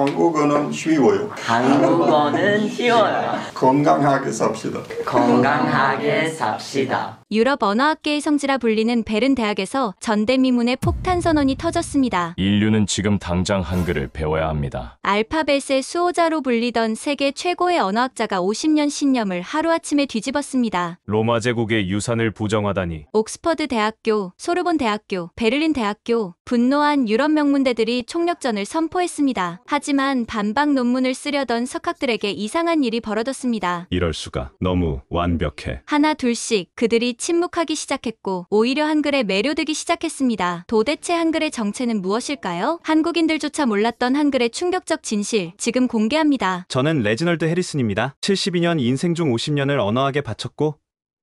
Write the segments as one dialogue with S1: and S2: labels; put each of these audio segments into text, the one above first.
S1: 한국어는 쉬워요.
S2: 한국어는 쉬워요.
S1: 건강하게 삽시다.
S2: 건강하게 삽시다.
S3: 유럽 언어학계의 성지라 불리는 베른 대학에서 전대미문의 폭탄 선언이 터졌습니다.
S4: 인류는 지금 당장 한글을 배워야 합니다.
S3: 알파벳의 수호자로 불리던 세계 최고의 언어학자가 50년 신념을 하루아침에 뒤집었습니다.
S5: 로마 제국의 유산을 부정하다니.
S3: 옥스퍼드 대학교, 소르본 대학교, 베를린 대학교, 분노한 유럽 명문대들이 총력전을 선포했습니다. 하지만 반박 논문을 쓰려던 석학들에게 이상한 일이 벌어졌습니다.
S5: 이럴 수가. 너무 완벽해.
S3: 하나 둘씩 그들이 침묵하기 시작했고 오히려 한글에 매료되기 시작했습니다. 도대체 한글의 정체는 무엇일까요? 한국인들조차 몰랐던 한글의 충격적 진실, 지금 공개합니다.
S6: 저는 레지널드 해리슨입니다. 72년 인생 중 50년을 언어학에 바쳤고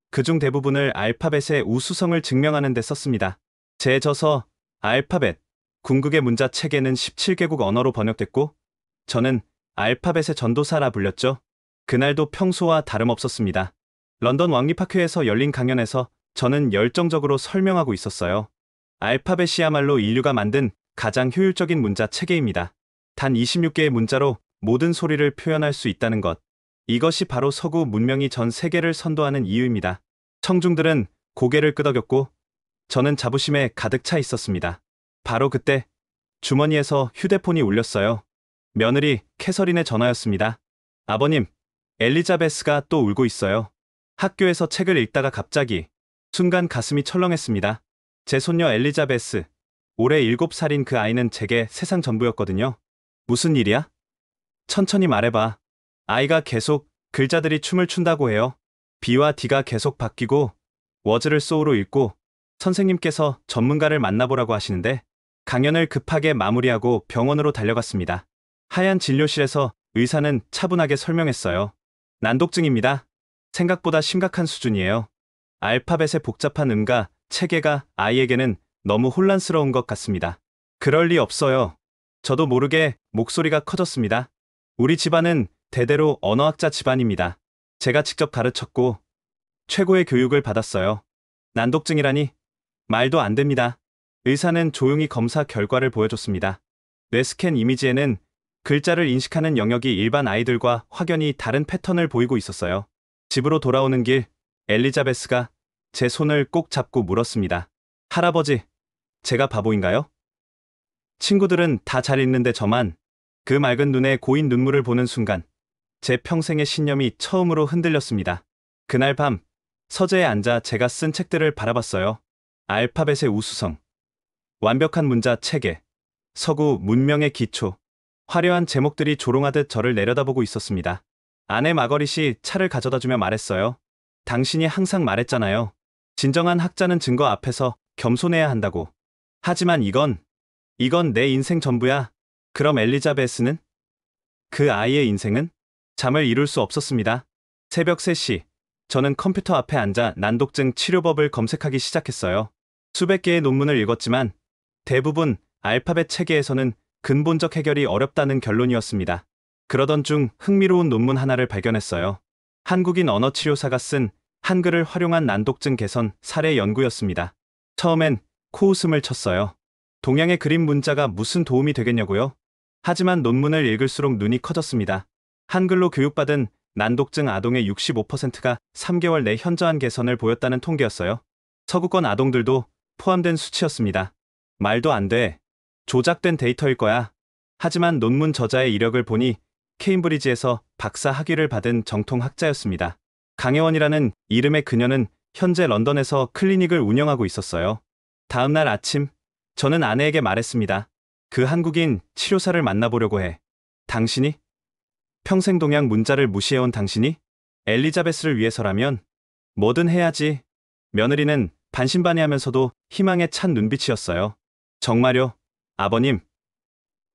S6: 그중 대부분을 알파벳의 우수성을 증명하는 데 썼습니다. 제 저서 알파벳, 궁극의 문자 책에는 17개국 언어로 번역됐고 저는 알파벳의 전도사라 불렸죠. 그날도 평소와 다름없었습니다. 런던 왕립학회에서 열린 강연에서 저는 열정적으로 설명하고 있었어요. 알파벳이야말로 인류가 만든 가장 효율적인 문자 체계입니다. 단 26개의 문자로 모든 소리를 표현할 수 있다는 것. 이것이 바로 서구 문명이 전 세계를 선도하는 이유입니다. 청중들은 고개를 끄덕였고 저는 자부심에 가득 차 있었습니다. 바로 그때 주머니에서 휴대폰이 울렸어요. 며느리 캐서린의 전화였습니다. 아버님, 엘리자베스가 또 울고 있어요. 학교에서 책을 읽다가 갑자기 순간 가슴이 철렁했습니다. 제 손녀 엘리자베스, 올해 7살인 그 아이는 제게 세상 전부였거든요. 무슨 일이야? 천천히 말해봐. 아이가 계속 글자들이 춤을 춘다고 해요. B와 D가 계속 바뀌고 워즈를 소우로 읽고 선생님께서 전문가를 만나보라고 하시는데 강연을 급하게 마무리하고 병원으로 달려갔습니다. 하얀 진료실에서 의사는 차분하게 설명했어요. 난독증입니다. 생각보다 심각한 수준이에요. 알파벳의 복잡한 음과 체계가 아이에게는 너무 혼란스러운 것 같습니다. 그럴 리 없어요. 저도 모르게 목소리가 커졌습니다. 우리 집안은 대대로 언어학자 집안입니다. 제가 직접 가르쳤고 최고의 교육을 받았어요. 난독증이라니? 말도 안 됩니다. 의사는 조용히 검사 결과를 보여줬습니다. 뇌스캔 이미지에는 글자를 인식하는 영역이 일반 아이들과 확연히 다른 패턴을 보이고 있었어요. 집으로 돌아오는 길, 엘리자베스가 제 손을 꼭 잡고 물었습니다. 할아버지, 제가 바보인가요? 친구들은 다 잘 읽는데 저만 그 맑은 눈에 고인 눈물을 보는 순간 제 평생의 신념이 처음으로 흔들렸습니다. 그날 밤 서재에 앉아 제가 쓴 책들을 바라봤어요. 알파벳의 우수성, 완벽한 문자 체계, 서구 문명의 기초, 화려한 제목들이 조롱하듯 저를 내려다보고 있었습니다. 아내 마거릿이 차를 가져다주며 말했어요. 당신이 항상 말했잖아요. 진정한 학자는 증거 앞에서 겸손해야 한다고. 하지만 이건 내 인생 전부야. 그럼 엘리자베스는? 그 아이의 인생은? 잠을 이룰 수 없었습니다. 새벽 3시, 저는 컴퓨터 앞에 앉아 난독증 치료법을 검색하기 시작했어요. 수백 개의 논문을 읽었지만 대부분 알파벳 체계에서는 근본적 해결이 어렵다는 결론이었습니다. 그러던 중 흥미로운 논문 하나를 발견했어요. 한국인 언어치료사가 쓴 한글을 활용한 난독증 개선 사례 연구였습니다. 처음엔 코웃음을 쳤어요. 동양의 그림 문자가 무슨 도움이 되겠냐고요? 하지만 논문을 읽을수록 눈이 커졌습니다. 한글로 교육받은 난독증 아동의 65%가 3개월 내 현저한 개선을 보였다는 통계였어요. 서구권 아동들도 포함된 수치였습니다. 말도 안 돼. 조작된 데이터일 거야. 하지만 논문 저자의 이력을 보니 케임브리지에서 박사 학위를 받은 정통 학자였습니다. 강혜원이라는 이름의 그녀는 현재 런던에서 클리닉을 운영하고 있었어요. 다음 날 아침, 저는 아내에게 말했습니다. 그 한국인 치료사를 만나보려고 해. 당신이? 평생 동양 문자를 무시해온 당신이? 엘리자베스를 위해서라면 뭐든 해야지. 며느리는 반신반의하면서도 희망에 찬 눈빛이었어요. 정말요, 아버님.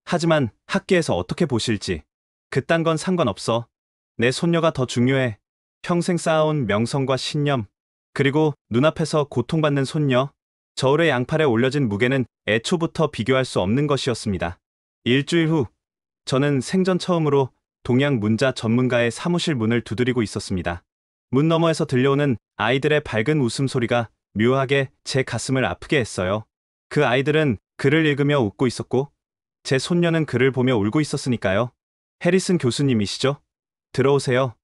S6: 하지만 학계에서 어떻게 보실지. 그딴 건 상관없어. 내 손녀가 더 중요해. 평생 쌓아온 명성과 신념. 그리고 눈앞에서 고통받는 손녀. 저울의 양팔에 올려진 무게는 애초부터 비교할 수 없는 것이었습니다. 일주일 후, 저는 생전 처음으로 동양 문자 전문가의 사무실 문을 두드리고 있었습니다. 문 너머에서 들려오는 아이들의 밝은 웃음소리가 묘하게 제 가슴을 아프게 했어요. 그 아이들은 글을 읽으며 웃고 있었고 제 손녀는 그를 보며 울고 있었으니까요. 해리슨 교수님이시죠? 들어오세요.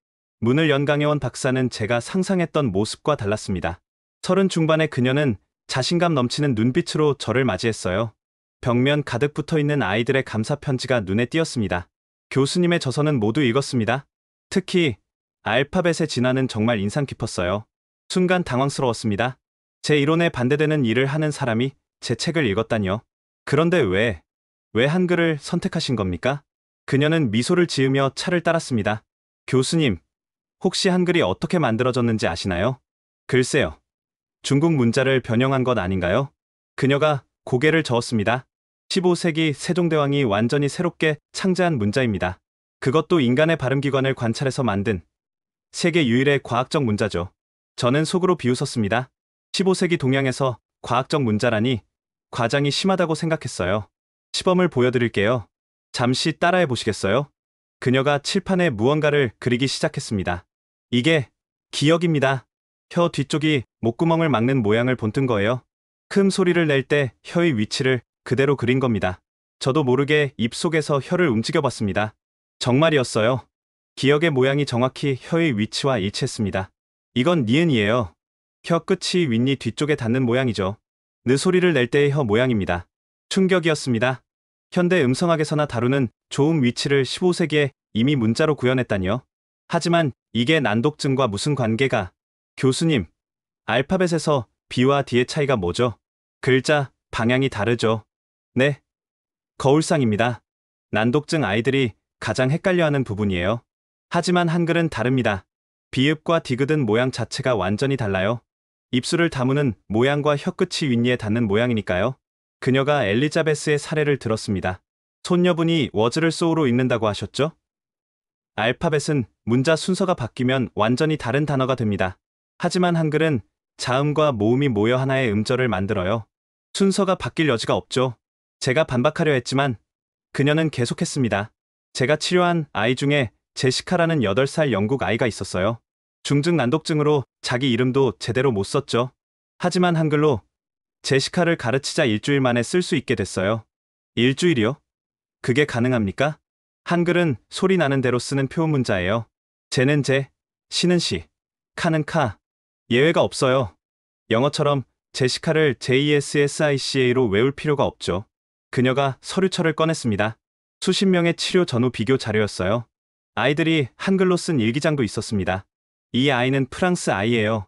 S6: 문을 연 강혜원 박사는 제가 상상했던 모습과 달랐습니다. 30 중반의 그녀는 자신감 넘치는 눈빛으로 저를 맞이했어요. 벽면 가득 붙어있는 아이들의 감사 편지가 눈에 띄었습니다. 교수님의 저서는 모두 읽었습니다. 특히 알파벳의 진화는 정말 인상 깊었어요. 순간 당황스러웠습니다. 제 이론에 반대되는 일을 하는 사람이 제 책을 읽었다니요. 그런데 왜 한글을 선택하신 겁니까? 그녀는 미소를 지으며 차를 따랐습니다. 교수님, 혹시 한글이 어떻게 만들어졌는지 아시나요? 글쎄요. 중국 문자를 변형한 것 아닌가요? 그녀가 고개를 저었습니다. 15세기 세종대왕이 완전히 새롭게 창제한 문자입니다. 그것도 인간의 발음기관을 관찰해서 만든 세계 유일의 과학적 문자죠. 저는 속으로 비웃었습니다. 15세기 동양에서 과학적 문자라니 과장이 심하다고 생각했어요. 시범을 보여드릴게요. 잠시 따라해 보시겠어요? 그녀가 칠판에 무언가를 그리기 시작했습니다. 이게 기역입니다. 혀 뒤쪽이 목구멍을 막는 모양을 본뜬 거예요. 큰 소리를 낼 때 혀의 위치를 그대로 그린 겁니다. 저도 모르게 입속에서 혀를 움직여 봤습니다. 정말이었어요. 기역의 모양이 정확히 혀의 위치와 일치했습니다. 이건 니은이에요. 혀 끝이 윗니 뒤쪽에 닿는 모양이죠. 느 소리를 낼 때의 혀 모양입니다. 충격이었습니다. 현대 음성학에서나 다루는 좋은 위치를 15세기에 이미 문자로 구현했다니요. 하지만 이게 난독증과 무슨 관계가? 교수님, 알파벳에서 B와 D의 차이가 뭐죠? 글자, 방향이 다르죠. 네. 거울상입니다. 난독증 아이들이 가장 헷갈려하는 부분이에요. 하지만 한글은 다릅니다. 비읍과 디귿은 모양 자체가 완전히 달라요. 입술을 다무는 모양과 혀끝이 윗니에 닿는 모양이니까요. 그녀가 엘리자베스의 사례를 들었습니다. 손녀분이 워즈를 소우로 읽는다고 하셨죠? 알파벳은 문자 순서가 바뀌면 완전히 다른 단어가 됩니다. 하지만 한글은 자음과 모음이 모여 하나의 음절을 만들어요. 순서가 바뀔 여지가 없죠. 제가 반박하려 했지만 그녀는 계속했습니다. 제가 치료한 아이 중에 제시카라는 8살 영국 아이가 있었어요. 중증 난독증으로 자기 이름도 제대로 못 썼죠. 하지만 한글로 제시카를 가르치자 일주일 만에 쓸 수 있게 됐어요. 일주일이요? 그게 가능합니까? 한글은 소리 나는 대로 쓰는 표현 문자예요. 제는 제, 시는 시, 카는 카. 예외가 없어요. 영어처럼 제시카를 JESSICA로 외울 필요가 없죠. 그녀가 서류철을 꺼냈습니다. 수십 명의 치료 전후 비교 자료였어요. 아이들이 한글로 쓴 일기장도 있었습니다. 이 아이는 프랑스 아이예요.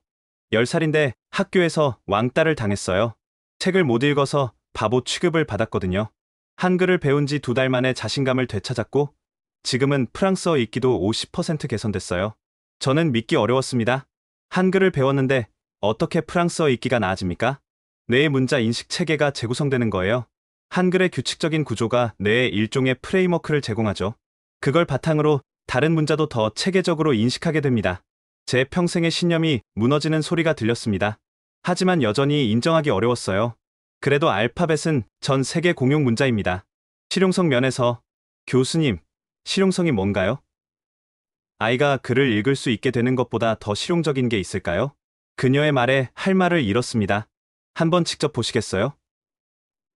S6: 10살인데 학교에서 왕따를 당했어요. 책을 못 읽어서 바보 취급을 받았거든요. 한글을 배운 지 2달 만에 자신감을 되찾았고 지금은 프랑스어 읽기도 50% 개선됐어요. 저는 믿기 어려웠습니다. 한글을 배웠는데 어떻게 프랑스어 읽기가 나아집니까? 뇌의 문자 인식 체계가 재구성되는 거예요. 한글의 규칙적인 구조가 뇌에 일종의 프레임워크를 제공하죠. 그걸 바탕으로 다른 문자도 더 체계적으로 인식하게 됩니다. 제 평생의 신념이 무너지는 소리가 들렸습니다. 하지만 여전히 인정하기 어려웠어요. 그래도 알파벳은 전 세계 공용 문자입니다. 실용성 면에서, 교수님, 실용성이 뭔가요? 아이가 글을 읽을 수 있게 되는 것보다 더 실용적인 게 있을까요? 그녀의 말에 할 말을 잃었습니다. 한번 직접 보시겠어요?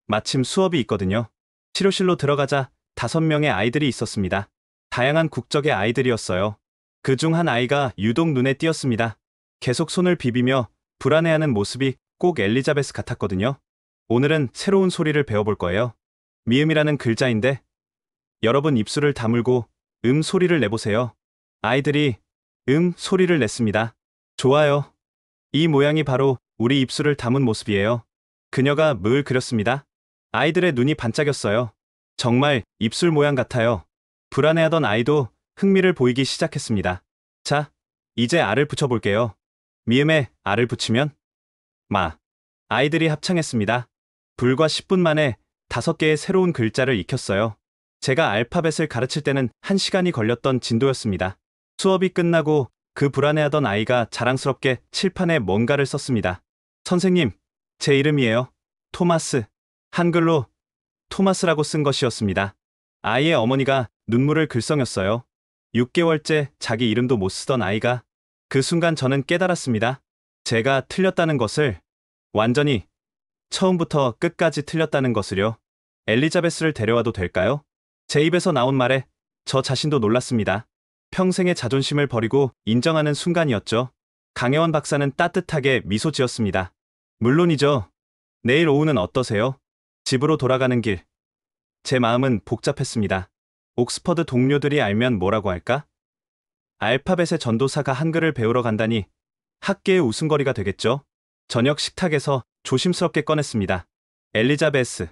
S6: 마침 수업이 있거든요. 치료실로 들어가자 5명의 아이들이 있었습니다. 다양한 국적의 아이들이었어요. 그중 한 아이가 유독 눈에 띄었습니다. 계속 손을 비비며 불안해하는 모습이 꼭 엘리자베스 같았거든요. 오늘은 새로운 소리를 배워볼 거예요. 미음이라는 글자인데 여러분 입술을 다물고 소리를 내보세요. 아이들이 소리를 냈습니다. 좋아요. 이 모양이 바로 우리 입술을 담은 모습이에요. 그녀가 뭘 그렸습니다. 아이들의 눈이 반짝였어요. 정말 입술 모양 같아요. 불안해하던 아이도 흥미를 보이기 시작했습니다. 자, 이제 알을 붙여볼게요. 미음에 알을 붙이면 마. 아이들이 합창했습니다. 불과 10분 만에 5개의 새로운 글자를 익혔어요. 제가 알파벳을 가르칠 때는 1시간이 걸렸던 진도였습니다. 수업이 끝나고 그 불안해하던 아이가 자랑스럽게 칠판에 뭔가를 썼습니다. 선생님, 제 이름이에요. 토마스. 한글로 토마스라고 쓴 것이었습니다. 아이의 어머니가 눈물을 글썽였어요. 6개월째 자기 이름도 못 쓰던 아이가. 그 순간 저는 깨달았습니다. 제가 틀렸다는 것을, 완전히 처음부터 끝까지 틀렸다는 것을요. 엘리자베스를 데려와도 될까요? 제 입에서 나온 말에 저 자신도 놀랐습니다. 평생의 자존심을 버리고 인정하는 순간이었죠. 강혜원 박사는 따뜻하게 미소 지었습니다. 물론이죠. 내일 오후는 어떠세요? 집으로 돌아가는 길. 제 마음은 복잡했습니다. 옥스퍼드 동료들이 알면 뭐라고 할까? 알파벳의 전도사가 한글을 배우러 간다니 학계의 웃음거리가 되겠죠? 저녁 식탁에서 조심스럽게 꺼냈습니다. 엘리자베스,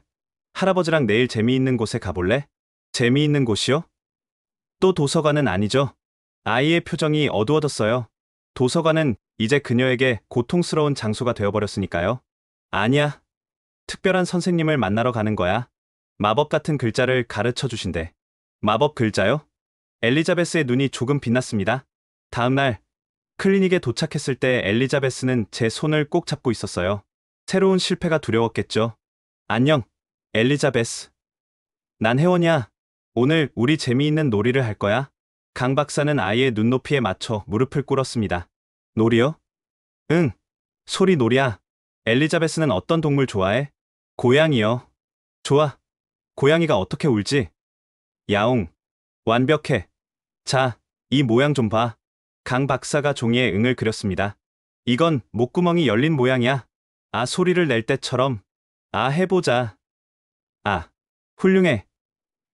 S6: 할아버지랑 내일 재미있는 곳에 가볼래? 재미있는 곳이요? 또 도서관은 아니죠? 아이의 표정이 어두워졌어요. 도서관은 이제 그녀에게 고통스러운 장소가 되어버렸으니까요. 아니야. 특별한 선생님을 만나러 가는 거야. 마법 같은 글자를 가르쳐 주신대. 마법 글자요? 엘리자베스의 눈이 조금 빛났습니다. 다음날 클리닉에 도착했을 때 엘리자베스는 제 손을 꼭 잡고 있었어요. 새로운 실패가 두려웠겠죠. 안녕, 엘리자베스. 난 혜원이야. 오늘 우리 재미있는 놀이를 할 거야. 강 박사는 아이의 눈높이에 맞춰 무릎을 꿇었습니다. 놀이요? 응, 소리 놀이야. 엘리자베스는 어떤 동물 좋아해? 고양이요. 좋아. 고양이가 어떻게 울지? 야옹. 완벽해. 자, 이 모양 좀 봐. 강 박사가 종이에 응을 그렸습니다. 이건 목구멍이 열린 모양이야. 아, 소리를 낼 때처럼. 아, 해보자. 아, 훌륭해.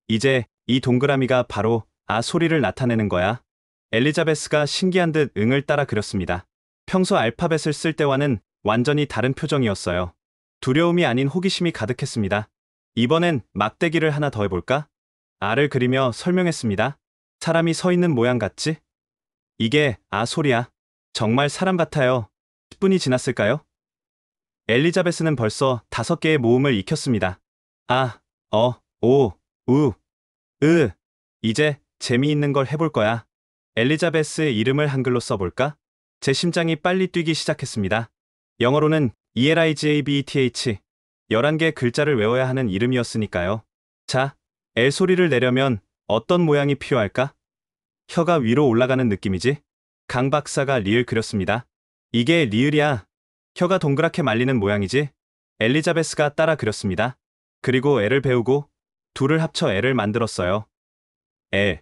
S6: 이제 이 동그라미가 바로 아 소리를 나타내는 거야. 엘리자베스가 신기한 듯 응을 따라 그렸습니다. 평소 알파벳을 쓸 때와는 완전히 다른 표정이었어요. 두려움이 아닌 호기심이 가득했습니다. 이번엔 막대기를 하나 더 해볼까? 아를 그리며 설명했습니다. 사람이 서 있는 모양 같지? 이게 아 소리야. 정말 사람 같아요. 10분이 지났을까요? 엘리자베스는 벌써 5개의 모음을 익혔습니다. 아, 오, 우, 으. 이제 재미있는 걸 해볼 거야. 엘리자베스의 이름을 한글로 써볼까? 제 심장이 빨리 뛰기 시작했습니다. 영어로는 ELIZABETH. 11개 글자를 외워야 하는 이름이었으니까요. 자, L 소리를 내려면 어떤 모양이 필요할까? 혀가 위로 올라가는 느낌이지? 강 박사가 리을 그렸습니다. 이게 리을이야. 혀가 동그랗게 말리는 모양이지? 엘리자베스가 따라 그렸습니다. 그리고 L을 배우고 둘을 합쳐 L을 만들었어요. L.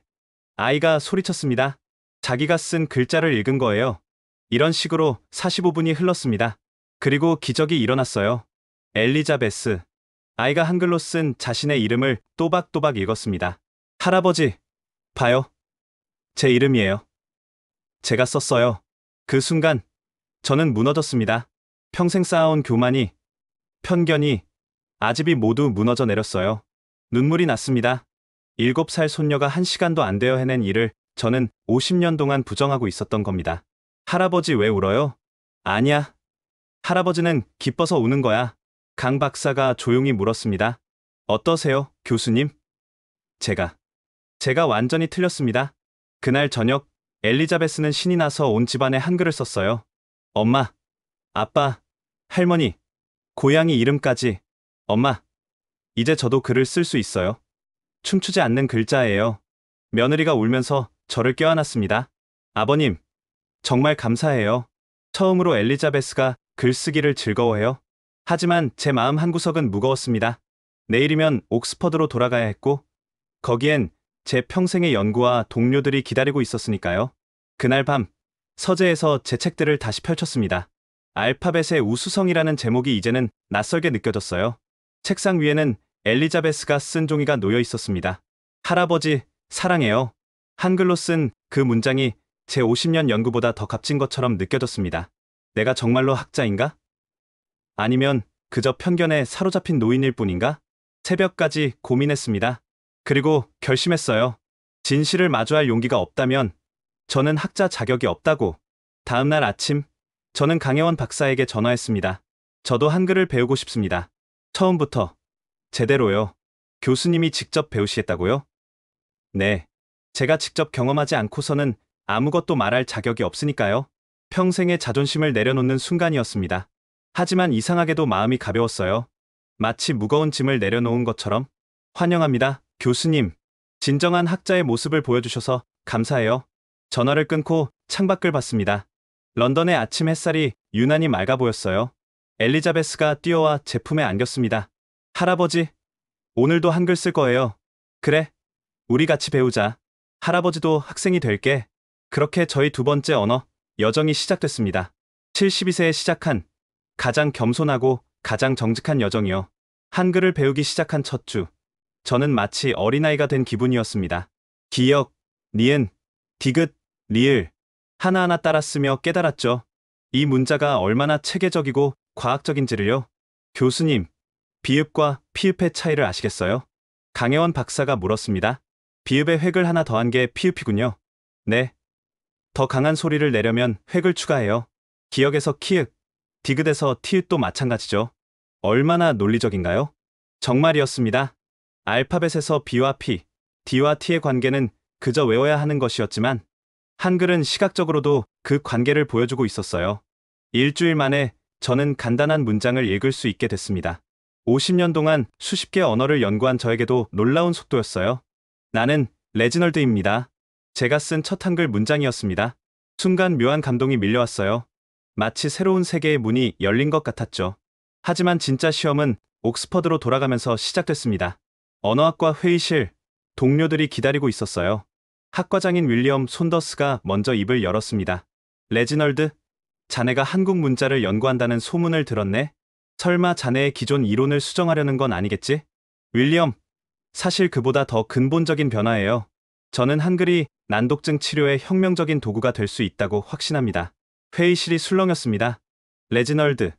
S6: 아이가 소리쳤습니다. 자기가 쓴 글자를 읽은 거예요. 이런 식으로 45분이 흘렀습니다. 그리고 기적이 일어났어요. 엘리자베스. 아이가 한글로 쓴 자신의 이름을 또박또박 읽었습니다. 할아버지, 봐요. 제 이름이에요. 제가 썼어요. 그 순간 저는 무너졌습니다. 평생 쌓아온 교만이, 편견이, 아집이 모두 무너져 내렸어요. 눈물이 났습니다. 7살 손녀가 1시간도 안 되어 해낸 일을 저는 50년 동안 부정하고 있었던 겁니다. 할아버지 왜 울어요? 아니야. 할아버지는 기뻐서 우는 거야. 강 박사가 조용히 물었습니다. 어떠세요, 교수님? 제가 완전히 틀렸습니다. 그날 저녁 엘리자베스는 신이 나서 온 집안에 한글을 썼어요. 엄마, 아빠, 할머니, 고양이 이름까지. 엄마, 이제 저도 글을 쓸 수 있어요. 춤추지 않는 글자예요. 며느리가 울면서 저를 껴안았습니다. 아버님, 정말 감사해요. 처음으로 엘리자베스가 글쓰기를 즐거워해요. 하지만 제 마음 한구석은 무거웠습니다. 내일이면 옥스퍼드로 돌아가야 했고 거기엔 제 평생의 연구와 동료들이 기다리고 있었으니까요. 그날 밤 서재에서 제 책들을 다시 펼쳤습니다. 알파벳의 우수성이라는 제목이 이제는 낯설게 느껴졌어요. 책상 위에는 엘리자베스가 쓴 종이가 놓여 있었습니다. 할아버지, 사랑해요. 한글로 쓴 그 문장이 제 50년 연구보다 더 값진 것처럼 느껴졌습니다. 내가 정말로 학자인가? 아니면 그저 편견에 사로잡힌 노인일 뿐인가? 새벽까지 고민했습니다. 그리고 결심했어요. 진실을 마주할 용기가 없다면 저는 학자 자격이 없다고. 다음날 아침, 저는 강혜원 박사에게 전화했습니다. 저도 한글을 배우고 싶습니다. 처음부터. 제대로요. 교수님이 직접 배우시겠다고요? 네. 제가 직접 경험하지 않고서는 아무것도 말할 자격이 없으니까요. 평생의 자존심을 내려놓는 순간이었습니다. 하지만 이상하게도 마음이 가벼웠어요. 마치 무거운 짐을 내려놓은 것처럼. 환영합니다, 교수님. 진정한 학자의 모습을 보여주셔서 감사해요. 전화를 끊고 창밖을 봤습니다. 런던의 아침 햇살이 유난히 맑아 보였어요. 엘리자베스가 뛰어와 제 품에 안겼습니다. 할아버지, 오늘도 한글 쓸 거예요. 그래, 우리 같이 배우자. 할아버지도 학생이 될게. 그렇게 저희 두 번째 언어 여정이 시작됐습니다. 72세에 시작한 가장 겸손하고 가장 정직한 여정이요. 한글을 배우기 시작한 첫 주, 저는 마치 어린아이가 된 기분이었습니다. 기역, 니은, 디귿, 리을 하나하나 따라 쓰며 깨달았죠. 이 문자가 얼마나 체계적이고 과학적인지를요. 교수님, 비읍과 피읍의 차이를 아시겠어요? 강혜원 박사가 물었습니다. 비읍에 획을 하나 더한 게 피읍이군요. 네. 더 강한 소리를 내려면 획을 추가해요. 기역에서 키읔, 디귿에서 티읕도 마찬가지죠. 얼마나 논리적인가요? 정말이었습니다. 알파벳에서 B와 P, D와 T의 관계는 그저 외워야 하는 것이었지만 한글은 시각적으로도 그 관계를 보여주고 있었어요. 일주일 만에 저는 간단한 문장을 읽을 수 있게 됐습니다. 50년 동안 수십 개 언어를 연구한 저에게도 놀라운 속도였어요. 나는 레지널드입니다. 제가 쓴 첫 한글 문장이었습니다. 순간 묘한 감동이 밀려왔어요. 마치 새로운 세계의 문이 열린 것 같았죠. 하지만 진짜 시험은 옥스퍼드로 돌아가면서 시작됐습니다. 언어학과 회의실, 동료들이 기다리고 있었어요. 학과장인 윌리엄 손더스가 먼저 입을 열었습니다. 레지널드, 자네가 한국 문자를 연구한다는 소문을 들었네. 설마 자네의 기존 이론을 수정하려는 건 아니겠지? 윌리엄, 사실 그보다 더 근본적인 변화예요. 저는 한글이 난독증 치료의 혁명적인 도구가 될 수 있다고 확신합니다. 회의실이 술렁였습니다. 레지널드,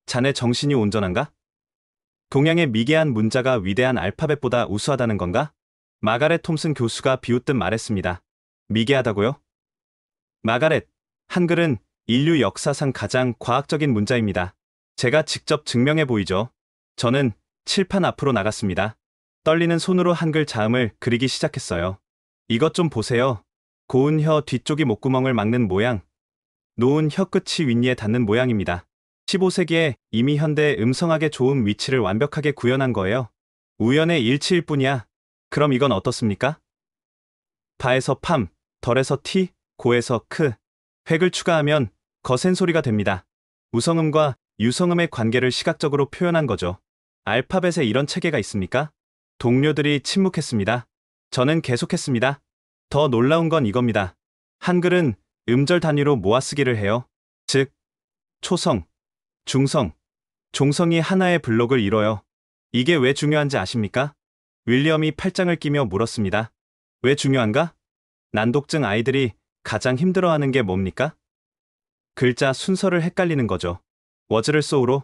S6: 자네 정신이 온전한가? 동양의 미개한 문자가 위대한 알파벳보다 우수하다는 건가? 마가렛 톰슨 교수가 비웃듯 말했습니다. 미개하다고요? 마가렛, 한글은 인류 역사상 가장 과학적인 문자입니다. 제가 직접 증명해 보이죠. 저는 칠판 앞으로 나갔습니다. 떨리는 손으로 한글 자음을 그리기 시작했어요. 이것 좀 보세요. 고운 혀 뒤쪽이 목구멍을 막는 모양, 놓은 혀 끝이 윗니에 닿는 모양입니다. 15세기에 이미 현대 음성학의 좋은 위치를 완벽하게 구현한 거예요. 우연의 일치일 뿐이야. 그럼 이건 어떻습니까? 바에서 팜, 덜에서 티, 고에서 크. 획을 추가하면 거센 소리가 됩니다. 우성음과 유성음의 관계를 시각적으로 표현한 거죠. 알파벳에 이런 체계가 있습니까? 동료들이 침묵했습니다. 저는 계속했습니다. 더 놀라운 건 이겁니다. 한글은 음절 단위로 모아쓰기를 해요. 즉, 초성, 중성, 종성이 하나의 블록을 이뤄요. 이게 왜 중요한지 아십니까? 윌리엄이 팔짱을 끼며 물었습니다. 왜 중요한가? 난독증 아이들이 가장 힘들어하는 게 뭡니까? 글자 순서를 헷갈리는 거죠. 워즈를 소우로,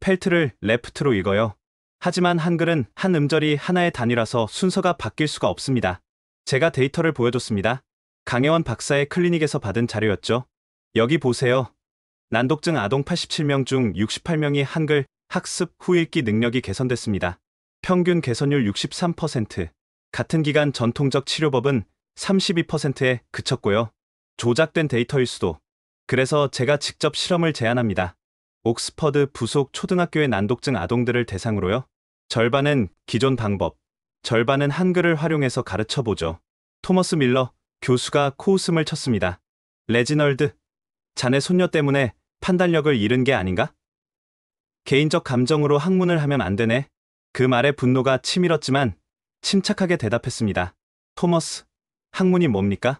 S6: 펠트를 레프트로 읽어요. 하지만 한글은 한 음절이 하나의 단위라서 순서가 바뀔 수가 없습니다. 제가 데이터를 보여줬습니다. 강혜원 박사의 클리닉에서 받은 자료였죠. 여기 보세요. 난독증 아동 87명 중 68명이 한글 학습 후 읽기 능력이 개선됐습니다. 평균 개선율 63%, 같은 기간 전통적 치료법은 32%에 그쳤고요. 조작된 데이터일 수도. 그래서 제가 직접 실험을 제안합니다. 옥스퍼드 부속 초등학교의 난독증 아동들을 대상으로요. 절반은 기존 방법, 절반은 한글을 활용해서 가르쳐보죠. 토머스 밀러 교수가 코웃음을 쳤습니다. 레지널드, 자네 손녀 때문에 판단력을 잃은 게 아닌가? 개인적 감정으로 학문을 하면 안 되네. 그 말에 분노가 치밀었지만 침착하게 대답했습니다. 토머스, 학문이 뭡니까?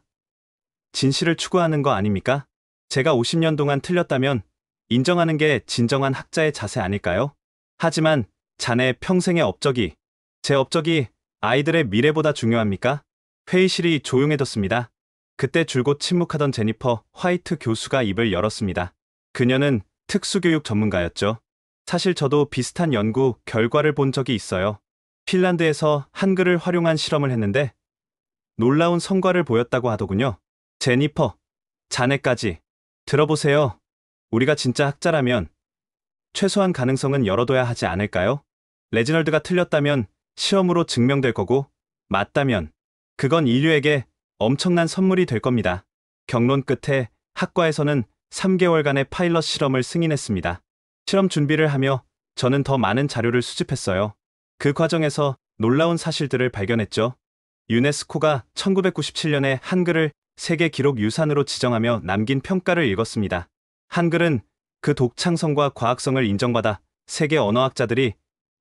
S6: 진실을 추구하는 거 아닙니까? 제가 50년 동안 틀렸다면 인정하는 게 진정한 학자의 자세 아닐까요? 하지만 자네 평생의 업적이, 제 업적이 아이들의 미래보다 중요합니까? 회의실이 조용해졌습니다. 그때 줄곧 침묵하던 제니퍼 화이트 교수가 입을 열었습니다. 그녀는 특수교육 전문가였죠. 사실 저도 비슷한 연구 결과를 본 적이 있어요. 핀란드에서 한글을 활용한 실험을 했는데 놀라운 성과를 보였다고 하더군요. 제니퍼, 자네까지 들어보세요. 우리가 진짜 학자라면 최소한 가능성은 열어둬야 하지 않을까요? 레지널드가 틀렸다면 시험으로 증명될 거고, 맞다면 그건 인류에게 엄청난 선물이 될 겁니다. 경론 끝에 학과에서는 3개월간의 파일럿 실험을 승인했습니다. 실험 준비를 하며 저는 더 많은 자료를 수집했어요. 그 과정에서 놀라운 사실들을 발견했죠. 유네스코가 1997년에 한글을 세계 기록 유산으로 지정하며 남긴 평가를 읽었습니다. 한글은 그 독창성과 과학성을 인정받아 세계 언어학자들이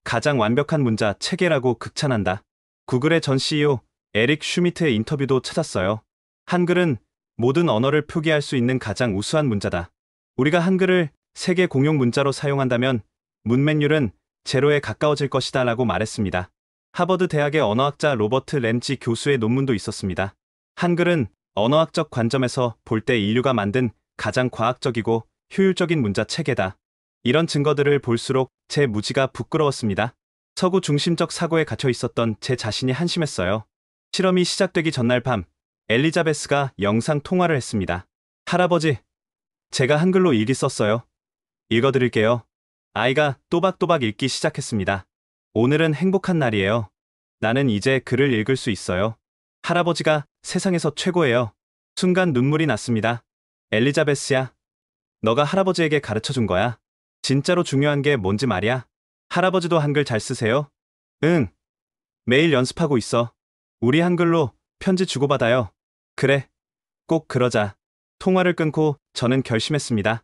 S6: 가장 완벽한 문자 체계라고 극찬한다. 구글의 전 CEO 에릭 슈미트의 인터뷰도 찾았어요. 한글은 모든 언어를 표기할 수 있는 가장 우수한 문자다. 우리가 한글을 세계 공용 문자로 사용한다면 문맹률은 제로에 가까워질 것이다 라고 말했습니다. 하버드 대학의 언어학자 로버트 램지 교수의 논문도 있었습니다. 한글은 언어학적 관점에서 볼 때 인류가 만든 가장 과학적이고 효율적인 문자 체계다. 이런 증거들을 볼수록 제 무지가 부끄러웠습니다. 서구 중심적 사고에 갇혀 있었던 제 자신이 한심했어요. 실험이 시작되기 전날 밤, 엘리자베스가 영상 통화를 했습니다. 할아버지, 제가 한글로 일기 썼어요. 읽어드릴게요. 아이가 또박또박 읽기 시작했습니다. 오늘은 행복한 날이에요. 나는 이제 글을 읽을 수 있어요. 할아버지가 세상에서 최고예요. 순간 눈물이 났습니다. 엘리자베스야, 너가 할아버지에게 가르쳐준 거야. 진짜로 중요한 게 뭔지 말이야. 할아버지도 한글 잘 쓰세요? 응. 매일 연습하고 있어. 우리 한글로 편지 주고받아요. 그래. 꼭 그러자. 통화를 끊고 저는 결심했습니다.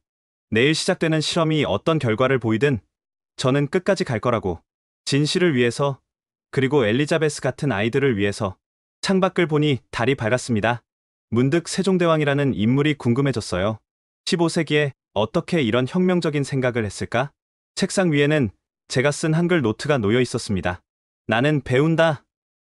S6: 내일 시작되는 실험이 어떤 결과를 보이든 저는 끝까지 갈 거라고. 진실을 위해서, 그리고 엘리자베스 같은 아이들을 위해서. 창밖을 보니 달이 밝았습니다. 문득 세종대왕이라는 인물이 궁금해졌어요. 15세기에 어떻게 이런 혁명적인 생각을 했을까? 책상 위에는 제가 쓴 한글 노트가 놓여 있었습니다. 나는 배운다.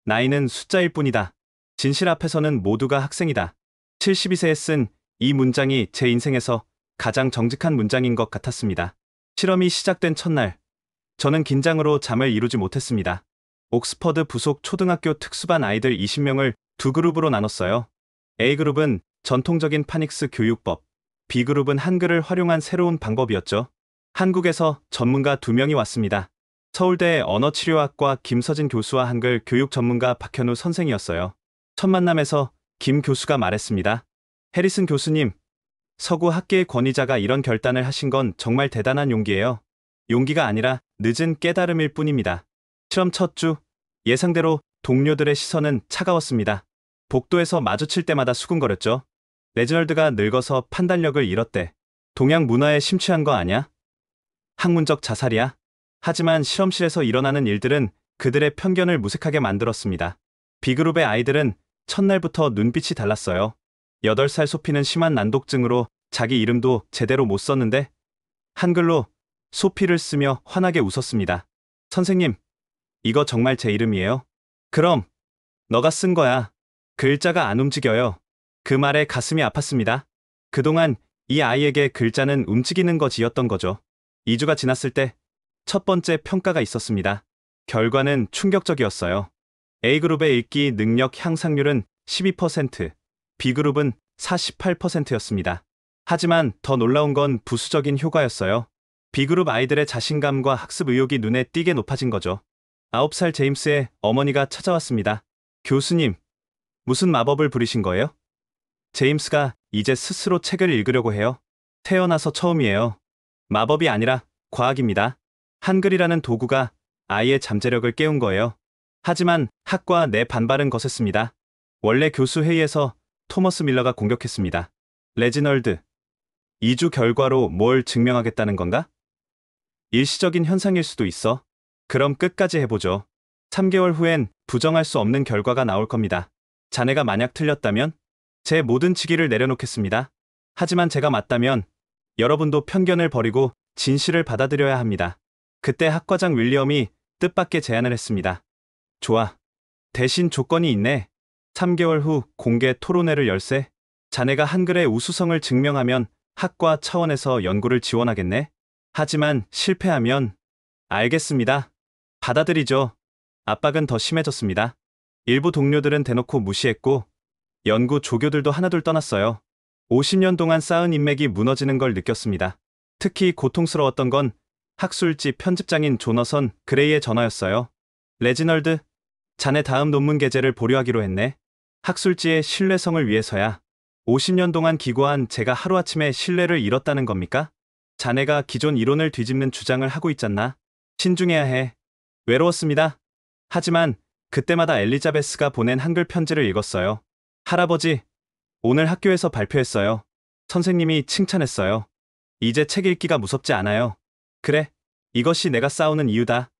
S6: 나이는 숫자일 뿐이다. 진실 앞에서는 모두가 학생이다. 72세에 쓴 이 문장이 제 인생에서 가장 정직한 문장인 것 같았습니다. 실험이 시작된 첫날, 저는 긴장으로 잠을 이루지 못했습니다. 옥스퍼드 부속 초등학교 특수반 아이들 20명을 두 그룹으로 나눴어요. A그룹은 전통적인 파닉스 교육법, B그룹은 한글을 활용한 새로운 방법이었죠. 한국에서 전문가 2명이 왔습니다. 서울대 언어치료학과 김서진 교수와 한글 교육 전문가 박현우 선생이었어요. 첫 만남에서 김 교수가 말했습니다. 해리슨 교수님, 서구 학계의 권위자가 이런 결단을 하신 건 정말 대단한 용기예요. 용기가 아니라 늦은 깨달음일 뿐입니다. 실험 첫 주, 예상대로 동료들의 시선은 차가웠습니다. 복도에서 마주칠 때마다 수군거렸죠. 레지널드가 늙어서 판단력을 잃었대. 동양 문화에 심취한 거 아냐? 학문적 자살이야? 하지만 실험실에서 일어나는 일들은 그들의 편견을 무색하게 만들었습니다. B그룹의 아이들은 첫날부터 눈빛이 달랐어요. 8살 소피는 심한 난독증으로 자기 이름도 제대로 못 썼는데 한글로 소피를 쓰며 환하게 웃었습니다. 선생님, 이거 정말 제 이름이에요? 그럼 너가 쓴 거야. 글자가 안 움직여요. 그 말에 가슴이 아팠습니다. 그동안 이 아이에게 글자는 움직이는 것이었던 거죠. 2주가 지났을 때 첫 번째 평가가 있었습니다. 결과는 충격적이었어요. A그룹의 읽기 능력 향상률은 12%, B그룹은 48%였습니다. 하지만 더 놀라운 건 부수적인 효과였어요. B그룹 아이들의 자신감과 학습 의욕이 눈에 띄게 높아진 거죠. 9살 제임스의 어머니가 찾아왔습니다. 교수님, 무슨 마법을 부리신 거예요? 제임스가 이제 스스로 책을 읽으려고 해요. 태어나서 처음이에요. 마법이 아니라 과학입니다. 한글이라는 도구가 아이의 잠재력을 깨운 거예요. 하지만 학과 내 반발은 거셌습니다. 원래 교수 회의에서 토머스 밀러가 공격했습니다. 레지널드, 2주 결과로 뭘 증명하겠다는 건가? 일시적인 현상일 수도 있어. 그럼 끝까지 해보죠. 3개월 후엔 부정할 수 없는 결과가 나올 겁니다. 자네가 만약 틀렸다면 제 모든 직위를 내려놓겠습니다. 하지만 제가 맞다면 여러분도 편견을 버리고 진실을 받아들여야 합니다. 그때 학과장 윌리엄이 뜻밖의 제안을 했습니다. 좋아. 대신 조건이 있네. 3개월 후 공개 토론회를 열세. 자네가 한글의 우수성을 증명하면 학과 차원에서 연구를 지원하겠네. 하지만 실패하면 알겠습니다. 받아들이죠. 압박은 더 심해졌습니다. 일부 동료들은 대놓고 무시했고 연구 조교들도 하나둘 떠났어요. 50년 동안 쌓은 인맥이 무너지는 걸 느꼈습니다. 특히 고통스러웠던 건 학술지 편집장인 조너선 그레이의 전화였어요. 레지널드, 자네 다음 논문 게재를 보류하기로 했네. 학술지의 신뢰성을 위해서야. 50년 동안 기고한 제가 하루아침에 신뢰를 잃었다는 겁니까? 자네가 기존 이론을 뒤집는 주장을 하고 있잖나. 신중해야 해. 외로웠습니다. 하지만 그때마다 엘리자베스가 보낸 한글 편지를 읽었어요. 할아버지, 오늘 학교에서 발표했어요. 선생님이 칭찬했어요. 이제 책 읽기가 무섭지 않아요. 그래, 이것이 내가 싸우는 이유다.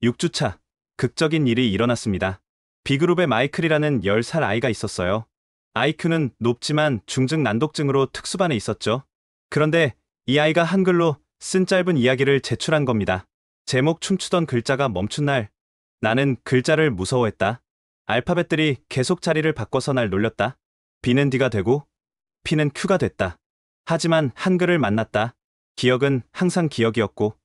S6: 6주차, 극적인 일이 일어났습니다. B그룹에 마이클이라는 10살 아이가 있었어요. IQ는 높지만 중증 난독증으로 특수반에 있었죠. 그런데 이 아이가 한글로 쓴 짧은 이야기를 제출한 겁니다. 제목 춤추던 글자가 멈춘 날, 나는 글자를 무서워했다. 알파벳들이 계속 자리를 바꿔서 날 놀렸다. B는 D가 되고 P는 Q가 됐다. 하지만 한글을 만났다. 기억은 항상 기억이었고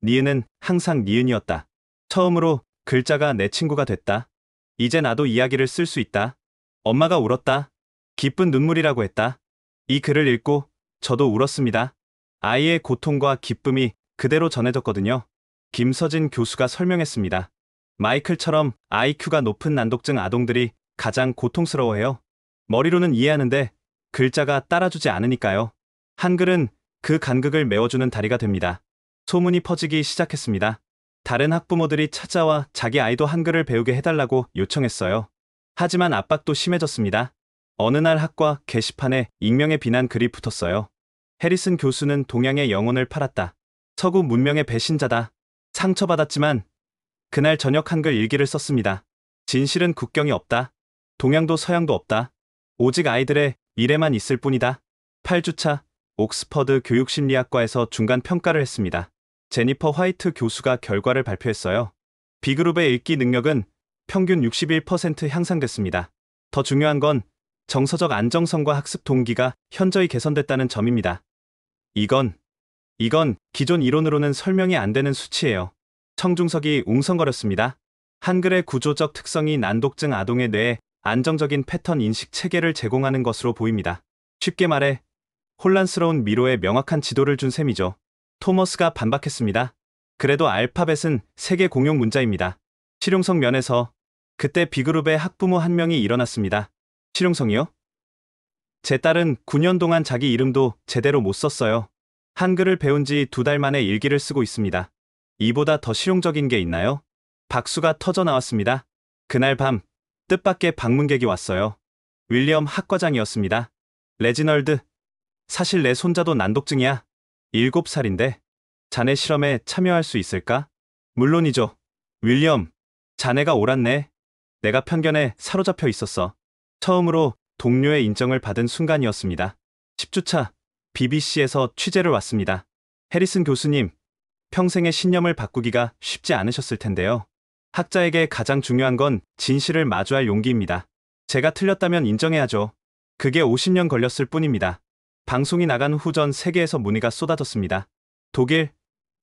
S6: 니은은 항상 니은이었다. 처음으로 글자가 내 친구가 됐다. 이제 나도 이야기를 쓸 수 있다. 엄마가 울었다. 기쁜 눈물이라고 했다. 이 글을 읽고 저도 울었습니다. 아이의 고통과 기쁨이 그대로 전해졌거든요. 김서진 교수가 설명했습니다. 마이클처럼 IQ가 높은 난독증 아동들이 가장 고통스러워해요. 머리로는 이해하는데 글자가 따라주지 않으니까요. 한글은 그 간극을 메워주는 다리가 됩니다. 소문이 퍼지기 시작했습니다. 다른 학부모들이 찾아와 자기 아이도 한글을 배우게 해달라고 요청했어요. 하지만 압박도 심해졌습니다. 어느 날 학과 게시판에 익명의 비난 글이 붙었어요. 해리슨 교수는 동양의 영혼을 팔았다. 서구 문명의 배신자다. 상처받았지만 그날 저녁 한글 일기를 썼습니다. 진실은 국경이 없다. 동양도 서양도 없다. 오직 아이들의 미래만 있을 뿐이다. 8주차 옥스퍼드 교육심리학과에서 중간 평가를 했습니다. 제니퍼 화이트 교수가 결과를 발표했어요. B그룹의 읽기 능력은 평균 61% 향상됐습니다. 더 중요한 건 정서적 안정성과 학습 동기가 현저히 개선됐다는 점입니다. 이건 기존 이론으로는 설명이 안 되는 수치예요. 청중석이 웅성거렸습니다. 한글의 구조적 특성이 난독증 아동의 뇌에 안정적인 패턴 인식 체계를 제공하는 것으로 보입니다. 쉽게 말해 혼란스러운 미로에 명확한 지도를 준 셈이죠. 토머스가 반박했습니다. 그래도 알파벳은 세계 공용 문자입니다. 실용성 면에서 그때 B그룹의 학부모 한 명이 일어났습니다. 실용성이요? 제 딸은 9년 동안 자기 이름도 제대로 못 썼어요. 한글을 배운 지 2달 만에 일기를 쓰고 있습니다. 이보다 더 실용적인 게 있나요? 박수가 터져 나왔습니다. 그날 밤 뜻밖의 방문객이 왔어요. 윌리엄 학과장이었습니다. 레지널드, 사실 내 손자도 난독증이야. 7살인데 자네 실험에 참여할 수 있을까? 물론이죠. 윌리엄, 자네가 옳았네. 내가 편견에 사로잡혀 있었어. 처음으로 동료의 인정을 받은 순간이었습니다. 10주차 BBC에서 취재를 왔습니다. 해리슨 교수님, 평생의 신념을 바꾸기가 쉽지 않으셨을 텐데요. 학자에게 가장 중요한 건 진실을 마주할 용기입니다. 제가 틀렸다면 인정해야죠. 그게 50년 걸렸을 뿐입니다. 방송이 나간 후 전 세계에서 문의가 쏟아졌습니다. 독일,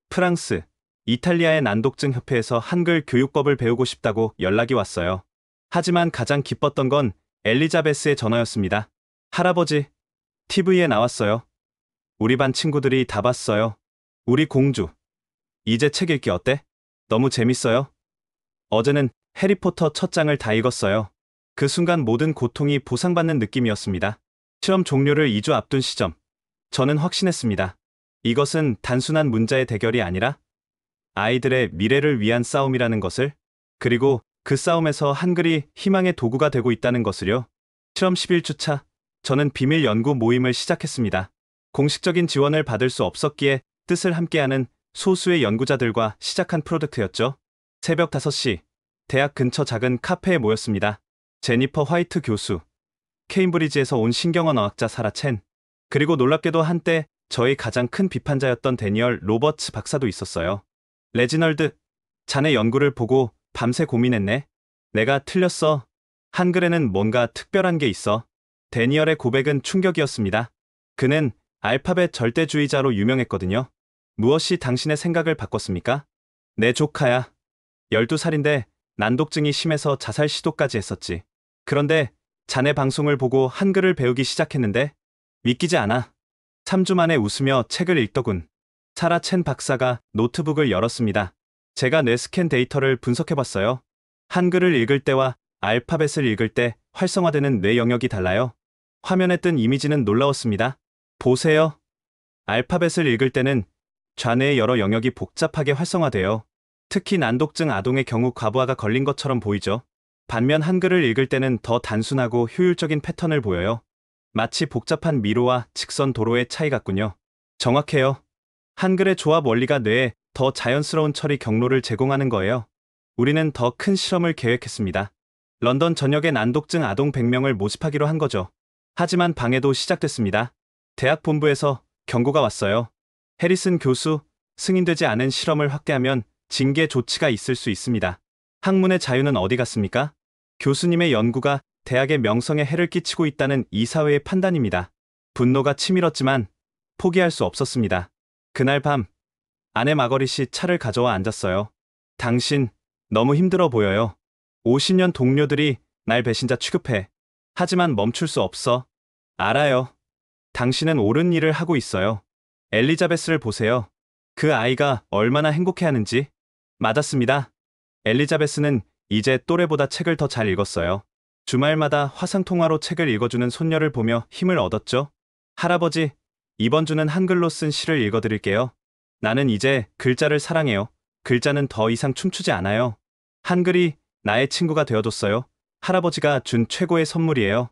S6: 프랑스, 이탈리아의 난독증 협회에서 한글 교육법을 배우고 싶다고 연락이 왔어요. 하지만 가장 기뻤던 건 엘리자베스의 전화였습니다. 할아버지, TV에 나왔어요. 우리 반 친구들이 다 봤어요. 우리 공주. 이제 책 읽기 어때? 너무 재밌어요. 어제는 해리포터 첫 장을 다 읽었어요. 그 순간 모든 고통이 보상받는 느낌이었습니다. 실험 종료를 2주 앞둔 시점. 저는 확신했습니다. 이것은 단순한 문자의 대결이 아니라 아이들의 미래를 위한 싸움이라는 것을, 그리고 그 싸움에서 한글이 희망의 도구가 되고 있다는 것을요. 실험 11주차, 저는 비밀 연구 모임을 시작했습니다. 공식적인 지원을 받을 수 없었기에 뜻을 함께하는 소수의 연구자들과 시작한 프로젝트였죠. 새벽 5시, 대학 근처 작은 카페에 모였습니다. 제니퍼 화이트 교수, 케임브리지에서 온 신경언어학자 사라 첸, 그리고 놀랍게도 한때 저희 가장 큰 비판자였던 데니얼 로버츠 박사도 있었어요. 레지널드, 자네 연구를 보고 밤새 고민했네. 내가 틀렸어. 한글에는 뭔가 특별한 게 있어. 데니얼의 고백은 충격이었습니다. 그는 알파벳 절대주의자로 유명했거든요. 무엇이 당신의 생각을 바꿨습니까? 내 조카야. 12살인데 난독증이 심해서 자살 시도까지 했었지. 그런데 자네 방송을 보고 한글을 배우기 시작했는데 믿기지 않아. 3주 만에 웃으며 책을 읽더군. 사라 첸 박사가 노트북을 열었습니다. 제가 뇌 스캔 데이터를 분석해봤어요. 한글을 읽을 때와 알파벳을 읽을 때 활성화되는 뇌 영역이 달라요. 화면에 뜬 이미지는 놀라웠습니다. 보세요. 알파벳을 읽을 때는 좌뇌의 여러 영역이 복잡하게 활성화돼요. 특히 난독증 아동의 경우 과부하가 걸린 것처럼 보이죠. 반면 한글을 읽을 때는 더 단순하고 효율적인 패턴을 보여요. 마치 복잡한 미로와 직선 도로의 차이 같군요. 정확해요. 한글의 조합 원리가 뇌에 더 자연스러운 처리 경로를 제공하는 거예요. 우리는 더 큰 실험을 계획했습니다. 런던 전역에 난독증 아동 100명을 모집하기로 한 거죠. 하지만 방해도 시작됐습니다. 대학 본부에서 경고가 왔어요. 해리슨 교수, 승인되지 않은 실험을 확대하면 징계 조치가 있을 수 있습니다. 학문의 자유는 어디 갔습니까? 교수님의 연구가 대학의 명성에 해를 끼치고 있다는 이사회의 판단입니다. 분노가 치밀었지만 포기할 수 없었습니다. 그날 밤 아내 마거릿이 차를 가져와 앉았어요. 당신 너무 힘들어 보여요. 50년 동료들이 날 배신자 취급해. 하지만 멈출 수 없어. 알아요. 당신은 옳은 일을 하고 있어요. 엘리자베스를 보세요. 그 아이가 얼마나 행복해하는지. 맞았습니다. 엘리자베스는 이제 또래보다 책을 더 잘 읽었어요. 주말마다 화상통화로 책을 읽어주는 손녀를 보며 힘을 얻었죠. 할아버지, 이번 주는 한글로 쓴 시를 읽어드릴게요. 나는 이제 글자를 사랑해요. 글자는 더 이상 춤추지 않아요. 한글이 나의 친구가 되어줬어요. 할아버지가 준 최고의 선물이에요.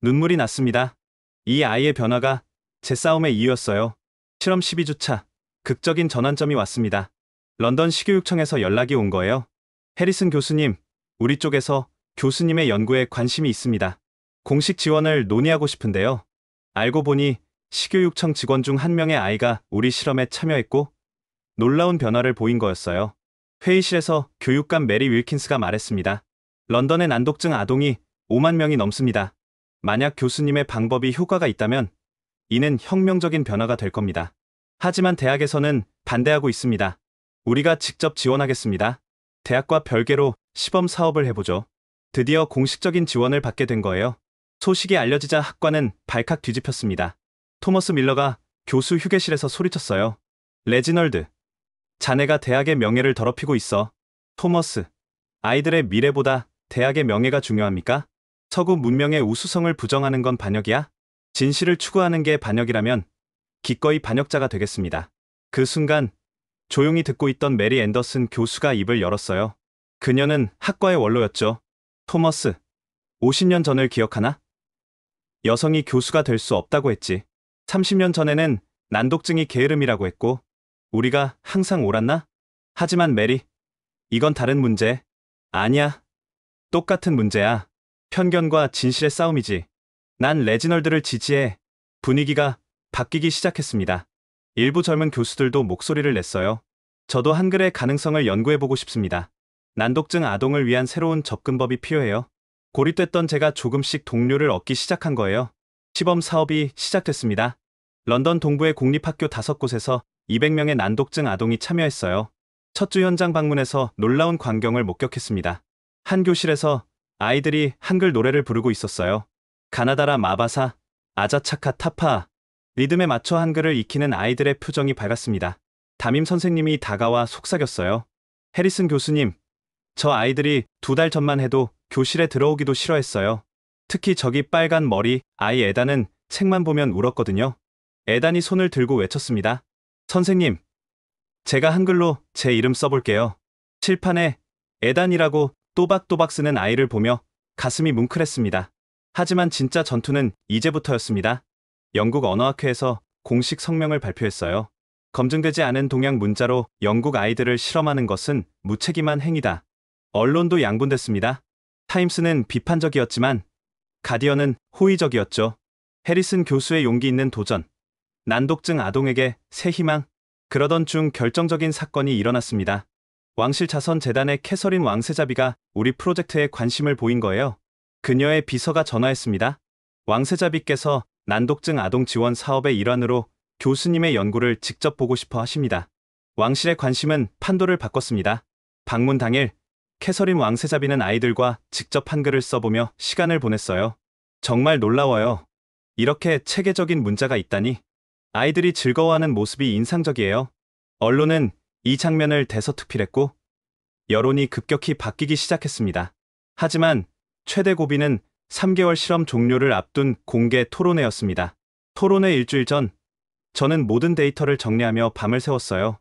S6: 눈물이 났습니다. 이 아이의 변화가 제 싸움의 이유였어요. 실험 12주차, 극적인 전환점이 왔습니다. 런던 시교육청에서 연락이 온 거예요. 해리슨 교수님, 우리 쪽에서 교수님의 연구에 관심이 있습니다. 공식 지원을 논의하고 싶은데요. 알고 보니 시교육청 직원 중 한 명의 아이가 우리 실험에 참여했고 놀라운 변화를 보인 거였어요. 회의실에서 교육감 메리 윌킨스가 말했습니다. 런던의 난독증 아동이 5만 명이 넘습니다. 만약 교수님의 방법이 효과가 있다면 이는 혁명적인 변화가 될 겁니다. 하지만 대학에서는 반대하고 있습니다. 우리가 직접 지원하겠습니다. 대학과 별개로 시범 사업을 해보죠. 드디어 공식적인 지원을 받게 된 거예요. 소식이 알려지자 학과는 발칵 뒤집혔습니다. 토머스 밀러가 교수 휴게실에서 소리쳤어요. 레지널드, 자네가 대학의 명예를 더럽히고 있어. 토머스, 아이들의 미래보다 대학의 명예가 중요합니까? 서구 문명의 우수성을 부정하는 건 반역이야? 진실을 추구하는 게 반역이라면 기꺼이 반역자가 되겠습니다. 그 순간 조용히 듣고 있던 메리 앤더슨 교수가 입을 열었어요. 그녀는 학과의 원로였죠. 토머스, 50년 전을 기억하나? 여성이 교수가 될 수 없다고 했지. 30년 전에는 난독증이 게으름이라고 했고 우리가 항상 옳았나? 하지만 메리, 이건 다른 문제. 아니야. 똑같은 문제야. 편견과 진실의 싸움이지. 난 레지널드를 지지해. 분위기가 바뀌기 시작했습니다. 일부 젊은 교수들도 목소리를 냈어요. 저도 한글의 가능성을 연구해보고 싶습니다. 난독증 아동을 위한 새로운 접근법이 필요해요. 고립됐던 제가 조금씩 동료를 얻기 시작한 거예요. 시범 사업이 시작됐습니다. 런던 동부의 공립학교 5곳에서 200명의 난독증 아동이 참여했어요. 첫 주 현장 방문해서 놀라운 광경을 목격했습니다. 한 교실에서 아이들이 한글 노래를 부르고 있었어요. 가나다라 마바사, 아자차카 타파. 리듬에 맞춰 한글을 익히는 아이들의 표정이 밝았습니다. 담임 선생님이 다가와 속삭였어요. 해리슨 교수님, 저 아이들이 2달 전만 해도 교실에 들어오기도 싫어했어요. 특히 저기 빨간 머리 아이 에단은 책만 보면 울었거든요. 에단이 손을 들고 외쳤습니다. 선생님, 제가 한글로 제 이름 써볼게요. 칠판에 에단이라고 또박또박 쓰는 아이를 보며 가슴이 뭉클했습니다. 하지만 진짜 전투는 이제부터였습니다. 영국 언어학회에서 공식 성명을 발표했어요. 검증되지 않은 동양 문자로 영국 아이들을 실험하는 것은 무책임한 행위다. 언론도 양분됐습니다. 타임스는 비판적이었지만 가디언은 호의적이었죠. 해리슨 교수의 용기 있는 도전. 난독증 아동에게 새 희망. 그러던 중 결정적인 사건이 일어났습니다. 왕실 자선 재단의 캐서린 왕세자비가 우리 프로젝트에 관심을 보인 거예요. 그녀의 비서가 전화했습니다. 왕세자비께서 난독증 아동 지원 사업의 일환으로 교수님의 연구를 직접 보고 싶어 하십니다. 왕실의 관심은 판도를 바꿨습니다. 방문 당일, 캐서린 왕세자비는 아이들과 직접 한글을 써보며 시간을 보냈어요. 정말 놀라워요. 이렇게 체계적인 문자가 있다니. 아이들이 즐거워하는 모습이 인상적이에요. 언론은 이 장면을 대서특필했고 여론이 급격히 바뀌기 시작했습니다. 하지만 최대 고비는 3개월 실험 종료를 앞둔 공개 토론회였습니다. 토론회 일주일 전, 저는 모든 데이터를 정리하며 밤을 새웠어요.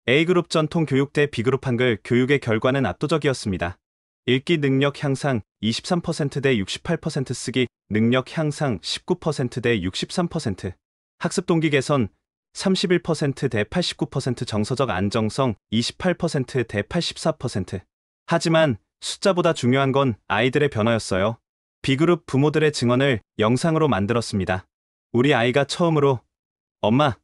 S6: A그룹 전통 교육 대 B그룹 한글 교육의 결과는 압도적이었습니다. 읽기 능력 향상 23% 대 68% 쓰기 능력 향상 19% 대 63%. 학습 동기 개선 31%대 89%, 정서적 안정성 28%대 84%. 하지만 숫자보다 중요한 건 아이들의 변화였어요. B그룹 부모들의 증언을 영상으로 만들었습니다. 우리 아이가 처음으로 엄마,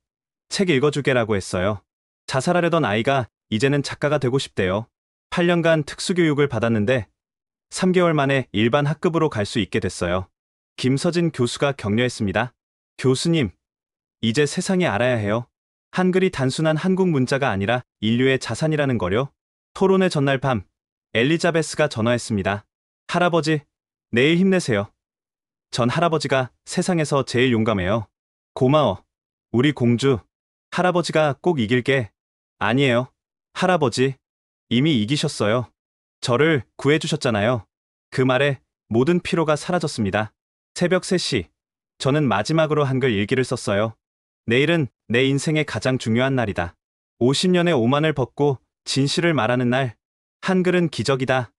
S6: 책 읽어주게라고 했어요. 자살하려던 아이가 이제는 작가가 되고 싶대요. 8년간 특수교육을 받았는데 3개월 만에 일반 학급으로 갈 수 있게 됐어요. 김서진 교수가 격려했습니다. 교수님, 이제 세상이 알아야 해요. 한글이 단순한 한국 문자가 아니라 인류의 자산이라는 거요. 토론회 전날 밤, 엘리자베스가 전화했습니다. 할아버지, 내일 힘내세요. 전 할아버지가 세상에서 제일 용감해요. 고마워. 우리 공주. 할아버지가 꼭 이길게. 아니에요. 할아버지. 이미 이기셨어요. 저를 구해주셨잖아요. 그 말에 모든 피로가 사라졌습니다. 새벽 3시. 저는 마지막으로 한글 일기를 썼어요. 내일은 내 인생의 가장 중요한 날이다. 50년의 오만을 벗고 진실을 말하는 날. 한글은 기적이다.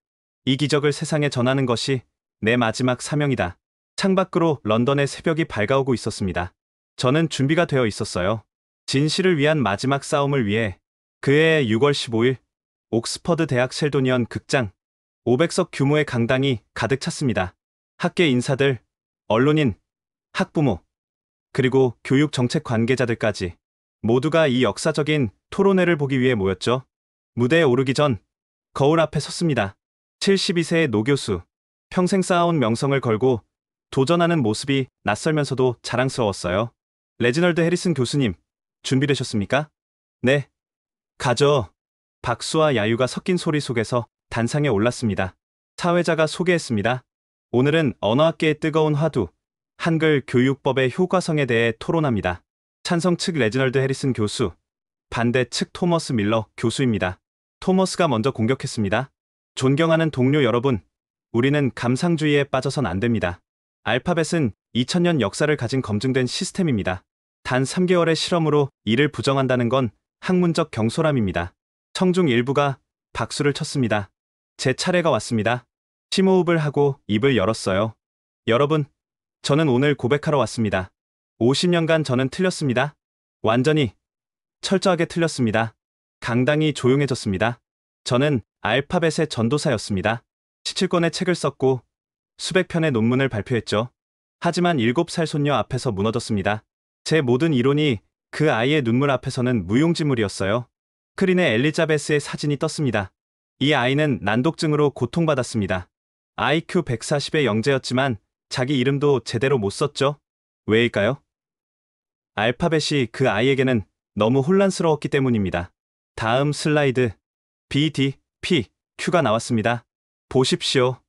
S6: 이 기적을 세상에 전하는 것이 내 마지막 사명이다. 창밖으로 런던의 새벽이 밝아오고 있었습니다. 저는 준비가 되어 있었어요. 진실을 위한 마지막 싸움을 위해. 그해 6월 15일 옥스퍼드 대학 셸도니언 극장. 500석 규모의 강당이 가득 찼습니다. 학계 인사들, 언론인, 학부모, 그리고 교육 정책 관계자들까지 모두가 이 역사적인 토론회를 보기 위해 모였죠. 무대에 오르기 전 거울 앞에 섰습니다. 72세의 노 교수. 평생 쌓아온 명성을 걸고 도전하는 모습이 낯설면서도 자랑스러웠어요. 레지널드 해리슨 교수님, 준비되셨습니까? 네. 가죠. 박수와 야유가 섞인 소리 속에서 단상에 올랐습니다. 사회자가 소개했습니다. 오늘은 언어학계의 뜨거운 화두, 한글 교육법의 효과성에 대해 토론합니다. 찬성 측 레지널드 해리슨 교수, 반대 측 토머스 밀러 교수입니다. 토머스가 먼저 공격했습니다. 존경하는 동료 여러분, 우리는 감상주의에 빠져선 안 됩니다. 알파벳은 2000년 역사를 가진 검증된 시스템입니다. 단 3개월의 실험으로 이를 부정한다는 건 학문적 경솔함입니다. 청중 일부가 박수를 쳤습니다. 제 차례가 왔습니다. 심호흡을 하고 입을 열었어요. 여러분, 저는 오늘 고백하러 왔습니다. 50년간 저는 틀렸습니다. 완전히, 철저하게 틀렸습니다. 강당이 조용해졌습니다. 저는 알파벳의 전도사였습니다. 17권의 책을 썼고 수백 편의 논문을 발표했죠. 하지만 7살 손녀 앞에서 무너졌습니다. 제 모든 이론이 그 아이의 눈물 앞에서는 무용지물이었어요. 스크린에 엘리자베스의 사진이 떴습니다. 이 아이는 난독증으로 고통받았습니다. IQ 140의 영재였지만 자기 이름도 제대로 못 썼죠. 왜일까요? 알파벳이 그 아이에게는 너무 혼란스러웠기 때문입니다. 다음 슬라이드. B, D, P, Q가 나왔습니다. 보십시오.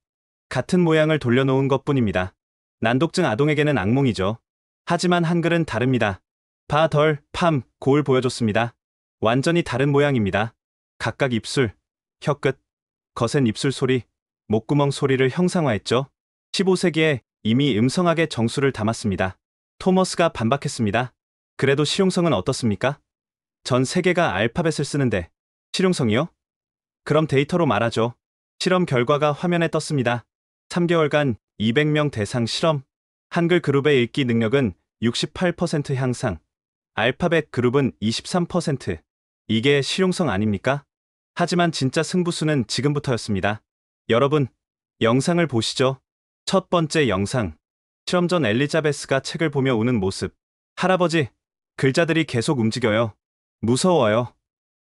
S6: 같은 모양을 돌려놓은 것뿐입니다. 난독증 아동에게는 악몽이죠. 하지만 한글은 다릅니다. 바, 덜, 팜, 고을 보여줬습니다. 완전히 다른 모양입니다. 각각 입술, 혀끝, 거센 입술 소리, 목구멍 소리를 형상화했죠. 15세기에 이미 음성학의 정수를 담았습니다. 토머스가 반박했습니다. 그래도 실용성은 어떻습니까? 전 세계가 알파벳을 쓰는데 실용성이요? 그럼 데이터로 말하죠. 실험 결과가 화면에 떴습니다. 3개월간 200명 대상 실험. 한글 그룹의 읽기 능력은 68% 향상. 알파벳 그룹은 23%. 이게 실용성 아닙니까? 하지만 진짜 승부수는 지금부터였습니다. 여러분, 영상을 보시죠. 첫 번째 영상. 실험 전 엘리자베스가 책을 보며 우는 모습. 할아버지, 글자들이 계속 움직여요. 무서워요.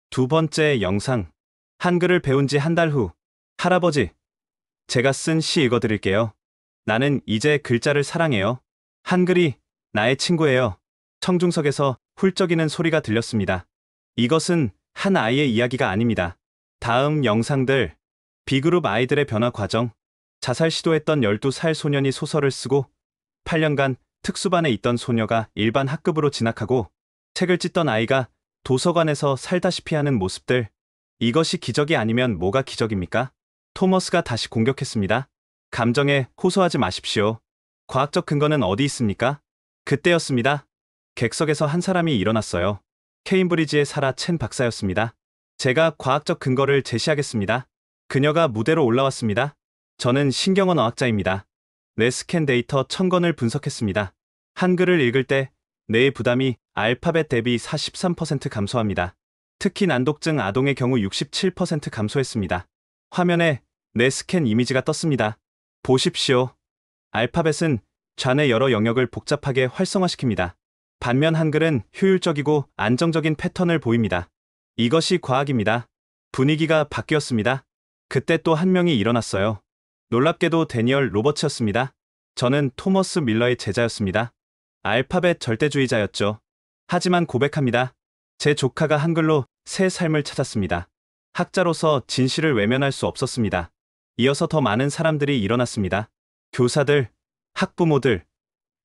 S6: 두 번째 영상. 한글을 배운 지 한 달 후. 할아버지, 제가 쓴 시 읽어드릴게요. 나는 이제 글자를 사랑해요. 한글이 나의 친구예요. 청중석에서 훌쩍이는 소리가 들렸습니다. 이것은 한 아이의 이야기가 아닙니다. 다음 영상들. B그룹 아이들의 변화 과정. 자살 시도했던 12살 소년이 소설을 쓰고 8년간 특수반에 있던 소녀가 일반 학급으로 진학하고 책을 찢던 아이가 도서관에서 살다시피 하는 모습들. 이것이 기적이 아니면 뭐가 기적입니까? 토머스가 다시 공격했습니다. 감정에 호소하지 마십시오. 과학적 근거는 어디 있습니까? 그때였습니다. 객석에서 한 사람이 일어났어요. 케임브리지의 사라 첸 박사였습니다. 제가 과학적 근거를 제시하겠습니다. 그녀가 무대로 올라왔습니다. 저는 신경언어학자입니다. 뇌 스캔 데이터 1000건을 분석했습니다. 한글을 읽을 때 뇌의 부담이 알파벳 대비 43% 감소합니다. 특히 난독증 아동의 경우 67% 감소했습니다. 화면에 뇌 스캔 이미지가 떴습니다. 보십시오. 알파벳은 좌뇌 여러 영역을 복잡하게 활성화시킵니다. 반면 한글은 효율적이고 안정적인 패턴을 보입니다. 이것이 과학입니다. 분위기가 바뀌었습니다. 그때 또 한 명이 일어났어요. 놀랍게도 데니얼 로버츠였습니다. 저는 토머스 밀러의 제자였습니다. 알파벳 절대주의자였죠. 하지만 고백합니다. 제 조카가 한글로 새 삶을 찾았습니다. 학자로서 진실을 외면할 수 없었습니다. 이어서 더 많은 사람들이 일어났습니다. 교사들, 학부모들,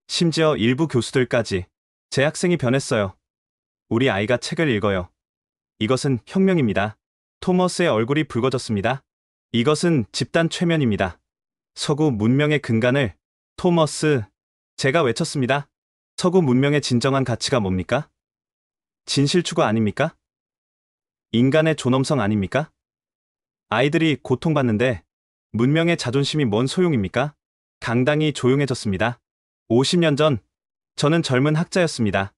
S6: 심지어 일부 교수들까지. 제 학생이 변했어요. 우리 아이가 책을 읽어요. 이것은 혁명입니다. 토머스의 얼굴이 붉어졌습니다. 이것은 집단 최면입니다. 서구 문명의 근간을 토머스, 제가 외쳤습니다. 서구 문명의 진정한 가치가 뭡니까? 진실 추구 아닙니까? 인간의 존엄성 아닙니까? 아이들이 고통받는데 문명의 자존심이 뭔 소용입니까? 강당이 조용해졌습니다. 50년 전 저는 젊은 학자였습니다.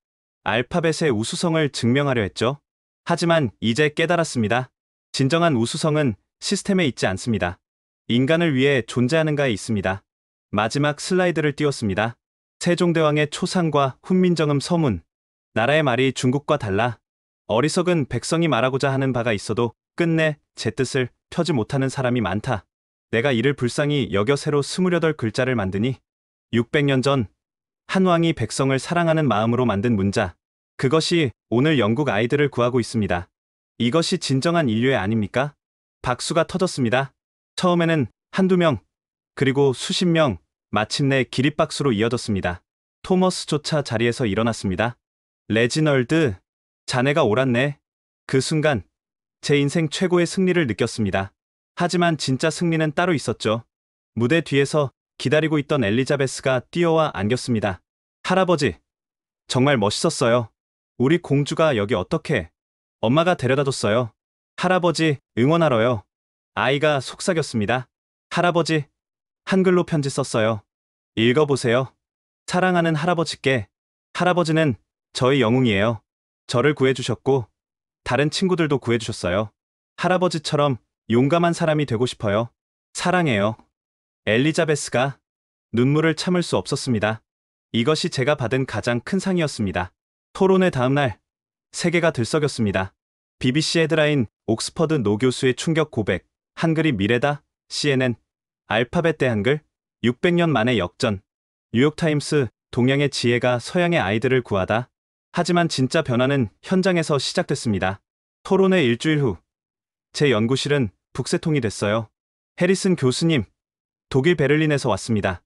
S6: 알파벳의 우수성을 증명하려 했죠. 하지만 이제 깨달았습니다. 진정한 우수성은 시스템에 있지 않습니다. 인간을 위해 존재하는가에 있습니다. 마지막 슬라이드를 띄웠습니다. 세종대왕의 초상과 훈민정음 서문. 나라의 말이 중국과 달라. 어리석은 백성이 말하고자 하는 바가 있어도 끝내 제 뜻을 펴지 못하는 사람이 많다. 내가 이를 불쌍히 여겨 새로 28글자를 만드니 600년 전 한 왕이 백성을 사랑하는 마음으로 만든 문자. 그것이 오늘 영국 아이들을 구하고 있습니다. 이것이 진정한 인류애 아닙니까? 박수가 터졌습니다. 처음에는 한두 명, 그리고 수십 명, 마침내 기립박수로 이어졌습니다. 토머스조차 자리에서 일어났습니다. 레지널드, 자네가 옳았네. 그 순간 제 인생 최고의 승리를 느꼈습니다. 하지만 진짜 승리는 따로 있었죠. 무대 뒤에서 기다리고 있던 엘리자베스가 뛰어와 안겼습니다. 할아버지, 정말 멋있었어요. 우리 공주가 여기 어떻게? 엄마가 데려다줬어요. 할아버지, 응원하러요. 아이가 속삭였습니다. 할아버지, 한글로 편지 썼어요. 읽어보세요. 사랑하는 할아버지께. 할아버지는 저의 영웅이에요. 저를 구해주셨고 다른 친구들도 구해주셨어요. 할아버지처럼 용감한 사람이 되고 싶어요. 사랑해요. 엘리자베스가 눈물을 참을 수 없었습니다. 이것이 제가 받은 가장 큰 상이었습니다. 토론회 다음 날 세계가 들썩였습니다. BBC 헤드라인 옥스퍼드 노 교수의 충격 고백. 한글이 미래다. CNN 알파벳 대 한글 600년 만의 역전. 뉴욕타임스 동양의 지혜가 서양의 아이들을 구하다. 하지만 진짜 변화는 현장에서 시작됐습니다. 토론회 일주일 후 제 연구실은 북새통이 됐어요. 해리슨 교수님, 독일 베를린에서 왔습니다.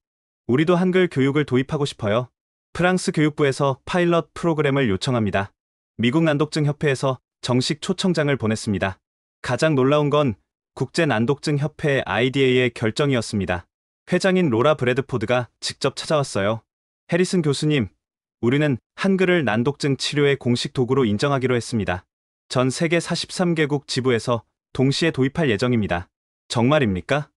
S6: 우리도 한글 교육을 도입하고 싶어요. 프랑스 교육부에서 파일럿 프로그램을 요청합니다. 미국 난독증 협회에서 정식 초청장을 보냈습니다. 가장 놀라운 건 국제 난독증 협회 IDA의 결정이었습니다. 회장인 로라 브래드포드가 직접 찾아왔어요. 해리슨 교수님, 우리는 한글을 난독증 치료의 공식 도구로 인정하기로 했습니다. 전 세계 43개국 지부에서 동시에 도입할 예정입니다. 정말입니까?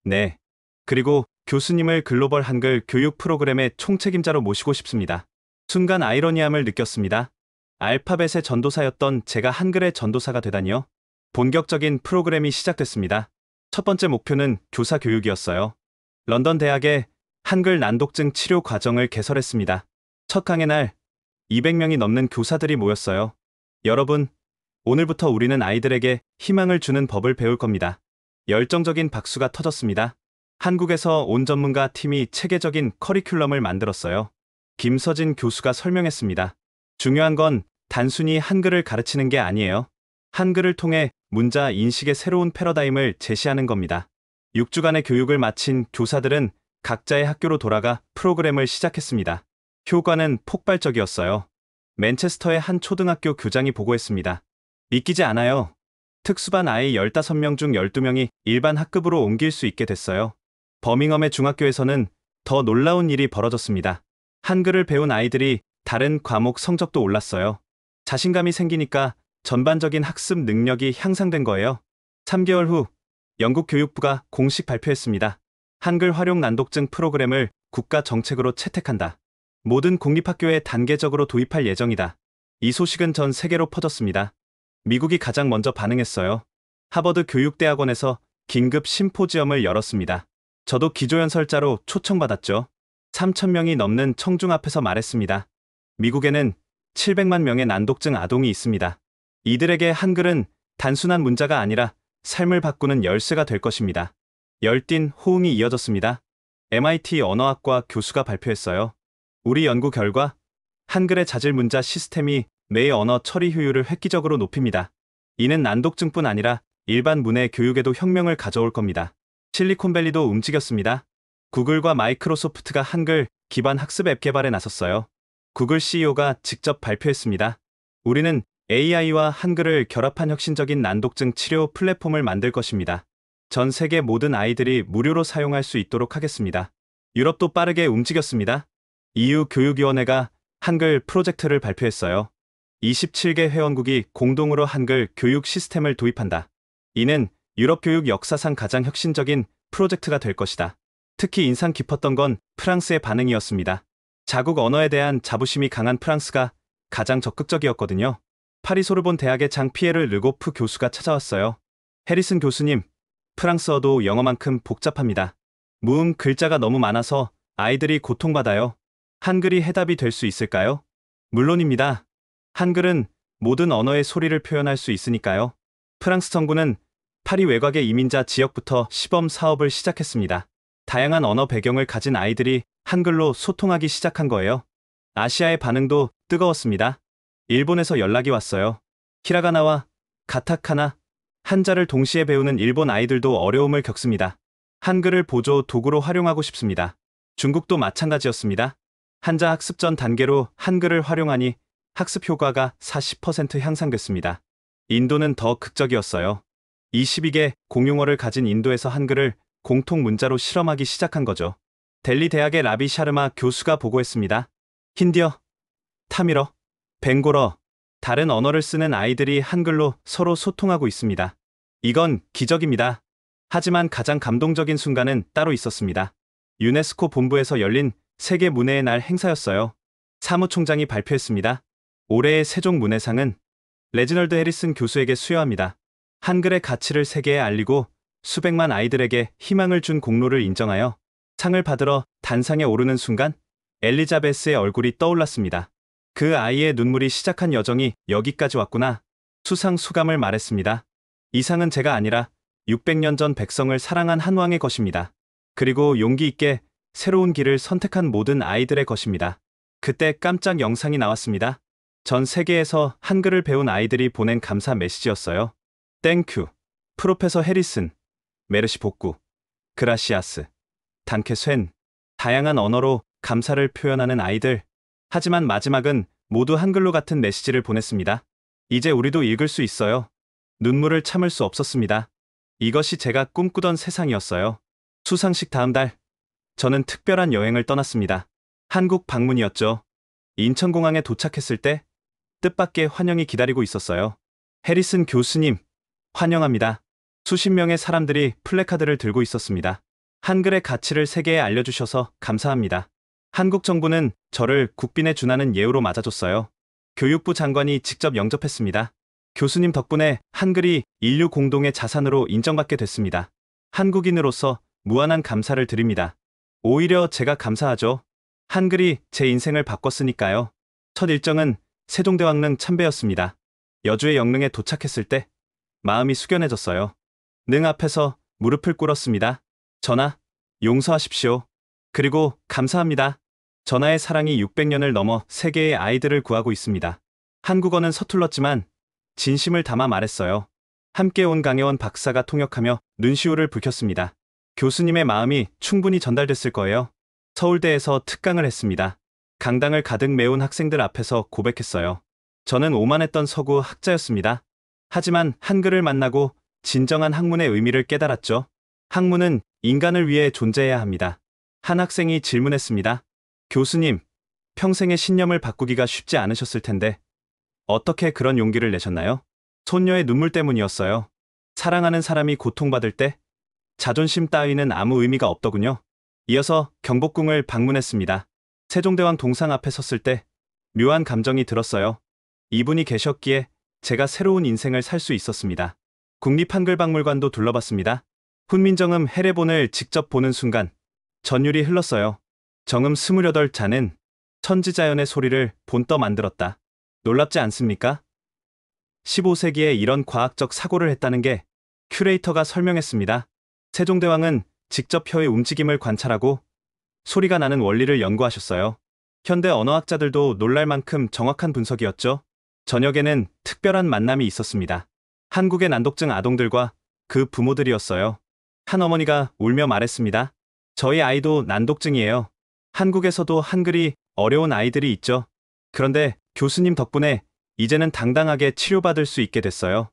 S6: 네. 그리고 교수님을 글로벌 한글 교육 프로그램의 총책임자로 모시고 싶습니다. 순간 아이러니함을 느꼈습니다. 알파벳의 전도사였던 제가 한글의 전도사가 되다니요. 본격적인 프로그램이 시작됐습니다. 첫 번째 목표는 교사 교육이었어요. 런던 대학에 한글 난독증 치료 과정을 개설했습니다. 첫 강의 날 200명이 넘는 교사들이 모였어요. 여러분, 오늘부터 우리는 아이들에게 희망을 주는 법을 배울 겁니다. 열정적인 박수가 터졌습니다. 한국에서 온 전문가 팀이 체계적인 커리큘럼을 만들었어요. 김서진 교수가 설명했습니다. 중요한 건 단순히 한글을 가르치는 게 아니에요. 한글을 통해 문자 인식의 새로운 패러다임을 제시하는 겁니다. 6주간의 교육을 마친 교사들은 각자의 학교로 돌아가 프로그램을 시작했습니다. 효과는 폭발적이었어요. 맨체스터의 한 초등학교 교장이 보고했습니다. 믿기지 않아요. 특수반 아이 15명 중 12명이 일반 학급으로 옮길 수 있게 됐어요. 버밍엄의 중학교에서는 더 놀라운 일이 벌어졌습니다. 한글을 배운 아이들이 다른 과목 성적도 올랐어요. 자신감이 생기니까 전반적인 학습 능력이 향상된 거예요. 3개월 후 영국 교육부가 공식 발표했습니다. 한글 활용 난독증 프로그램을 국가 정책으로 채택한다. 모든 공립학교에 단계적으로 도입할 예정이다. 이 소식은 전 세계로 퍼졌습니다. 미국이 가장 먼저 반응했어요. 하버드 교육대학원에서 긴급 심포지엄을 열었습니다. 저도 기조연설자로 초청받았죠. 3,000명이 넘는 청중 앞에서 말했습니다. 미국에는 700만 명의 난독증 아동이 있습니다. 이들에게 한글은 단순한 문자가 아니라 삶을 바꾸는 열쇠가 될 것입니다. 열띤 호응이 이어졌습니다. MIT 언어학과 교수가 발표했어요. 우리 연구 결과 한글의 자질 문자 시스템이 뇌의 언어 처리 효율을 획기적으로 높입니다. 이는 난독증뿐 아니라 일반 문해 교육에도 혁명을 가져올 겁니다. 실리콘밸리도 움직였습니다. 구글과 마이크로소프트가 한글 기반 학습 앱 개발에 나섰어요. 구글 CEO가 직접 발표했습니다. 우리는 AI와 한글을 결합한 혁신적인 난독증 치료 플랫폼을 만들 것입니다. 전 세계 모든 아이들이 무료로 사용할 수 있도록 하겠습니다. 유럽도 빠르게 움직였습니다. EU 교육위원회가 한글 프로젝트를 발표했어요. 27개 회원국이 공동으로 한글 교육 시스템을 도입한다. 이는 유럽 교육 역사상 가장 혁신적인 프로젝트가 될 것이다. 특히 인상 깊었던 건 프랑스의 반응이었습니다. 자국 언어에 대한 자부심이 강한 프랑스가 가장 적극적이었거든요. 파리 소르본 대학의 장 피에르 르고프 교수가 찾아왔어요. 해리슨 교수님, 프랑스어도 영어만큼 복잡합니다. 글자가 너무 많아서 아이들이 고통받아요. 한글이 해답이 될 수 있을까요? 물론입니다. 한글은 모든 언어의 소리를 표현할 수 있으니까요. 프랑스 정부는 파리 외곽의 이민자 지역부터 시범 사업을 시작했습니다. 다양한 언어 배경을 가진 아이들이 한글로 소통하기 시작한 거예요. 아시아의 반응도 뜨거웠습니다. 일본에서 연락이 왔어요. 히라가나와 가타카나, 한자를 동시에 배우는 일본 아이들도 어려움을 겪습니다. 한글을 보조 도구로 활용하고 싶습니다. 중국도 마찬가지였습니다. 한자 학습 전 단계로 한글을 활용하니 학습 효과가 40% 향상됐습니다. 인도는 더 극적이었어요. 22개 공용어를 가진 인도에서 한글을 공통 문자로 실험하기 시작한 거죠. 델리 대학의 라비 샤르마 교수가 보고했습니다. 힌디어, 타밀어, 벵골어, 다른 언어를 쓰는 아이들이 한글로 서로 소통하고 있습니다. 이건 기적입니다. 하지만 가장 감동적인 순간은 따로 있었습니다. 유네스코 본부에서 열린 세계 문해의 날 행사였어요. 사무총장이 발표했습니다. 올해의 세종문해상은 레지널드 해리슨 교수에게 수여합니다. 한글의 가치를 세계에 알리고 수백만 아이들에게 희망을 준 공로를 인정하여 상을 받으러 단상에 오르는 순간 엘리자베스의 얼굴이 떠올랐습니다. 그 아이의 눈물이 시작한 여정이 여기까지 왔구나. 수상 소감을 말했습니다. 이 상은 제가 아니라 600년 전 백성을 사랑한 한 왕의 것입니다. 그리고 용기 있게 새로운 길을 선택한 모든 아이들의 것입니다. 그때 깜짝 영상이 나왔습니다. 전 세계에서 한글을 배운 아이들이 보낸 감사 메시지였어요. 땡큐, 프로페서 해리슨, 메르시 복구, 그라시아스, 단케 쇤. 다양한 언어로 감사를 표현하는 아이들. 하지만 마지막은 모두 한글로 같은 메시지를 보냈습니다. 이제 우리도 읽을 수 있어요. 눈물을 참을 수 없었습니다. 이것이 제가 꿈꾸던 세상이었어요. 수상식 다음 달, 저는 특별한 여행을 떠났습니다. 한국 방문이었죠. 인천공항에 도착했을 때 뜻밖의 환영이 기다리고 있었어요. 해리슨 교수님, 환영합니다. 수십 명의 사람들이 플래카드를 들고 있었습니다. 한글의 가치를 세계에 알려주셔서 감사합니다. 한국 정부는 저를 국빈에 준하는 예우로 맞아줬어요. 교육부 장관이 직접 영접했습니다. 교수님 덕분에 한글이 인류 공동의 자산으로 인정받게 됐습니다. 한국인으로서 무한한 감사를 드립니다. 오히려 제가 감사하죠. 한글이 제 인생을 바꿨으니까요. 첫 일정은 세종대왕릉 참배였습니다. 여주의 영릉에 도착했을 때 마음이 숙연해졌어요. 능 앞에서 무릎을 꿇었습니다. 전하, 용서하십시오. 그리고 감사합니다. 전하의 사랑이 600년을 넘어 세계의 아이들을 구하고 있습니다. 한국어는 서툴렀지만 진심을 담아 말했어요. 함께 온 강혜원 박사가 통역하며 눈시울을 붉혔습니다. 교수님의 마음이 충분히 전달됐을 거예요. 서울대에서 특강을 했습니다. 강당을 가득 메운 학생들 앞에서 고백했어요. 저는 오만했던 서구 학자였습니다. 하지만 한글을 만나고 진정한 학문의 의미를 깨달았죠. 학문은 인간을 위해 존재해야 합니다. 한 학생이 질문했습니다. 교수님, 평생의 신념을 바꾸기가 쉽지 않으셨을 텐데 어떻게 그런 용기를 내셨나요? 손녀의 눈물 때문이었어요. 사랑하는 사람이 고통받을 때 자존심 따위는 아무 의미가 없더군요. 이어서 경복궁을 방문했습니다. 세종대왕 동상 앞에 섰을 때 묘한 감정이 들었어요. 이분이 계셨기에 제가 새로운 인생을 살 수 있었습니다. 국립한글박물관도 둘러봤습니다. 훈민정음 해례본을 직접 보는 순간 전율이 흘렀어요. 정음 28자는 천지자연의 소리를 본떠 만들었다. 놀랍지 않습니까? 15세기에 이런 과학적 사고를 했다는 게 큐레이터가 설명했습니다. 세종대왕은 직접 혀의 움직임을 관찰하고 소리가 나는 원리를 연구하셨어요. 현대 언어학자들도 놀랄 만큼 정확한 분석이었죠. 저녁에는 특별한 만남이 있었습니다. 한국의 난독증 아동들과 그 부모들이었어요. 한 어머니가 울며 말했습니다. 저희 아이도 난독증이에요. 한국에서도 한글이 어려운 아이들이 있죠. 그런데 교수님 덕분에 이제는 당당하게 치료받을 수 있게 됐어요.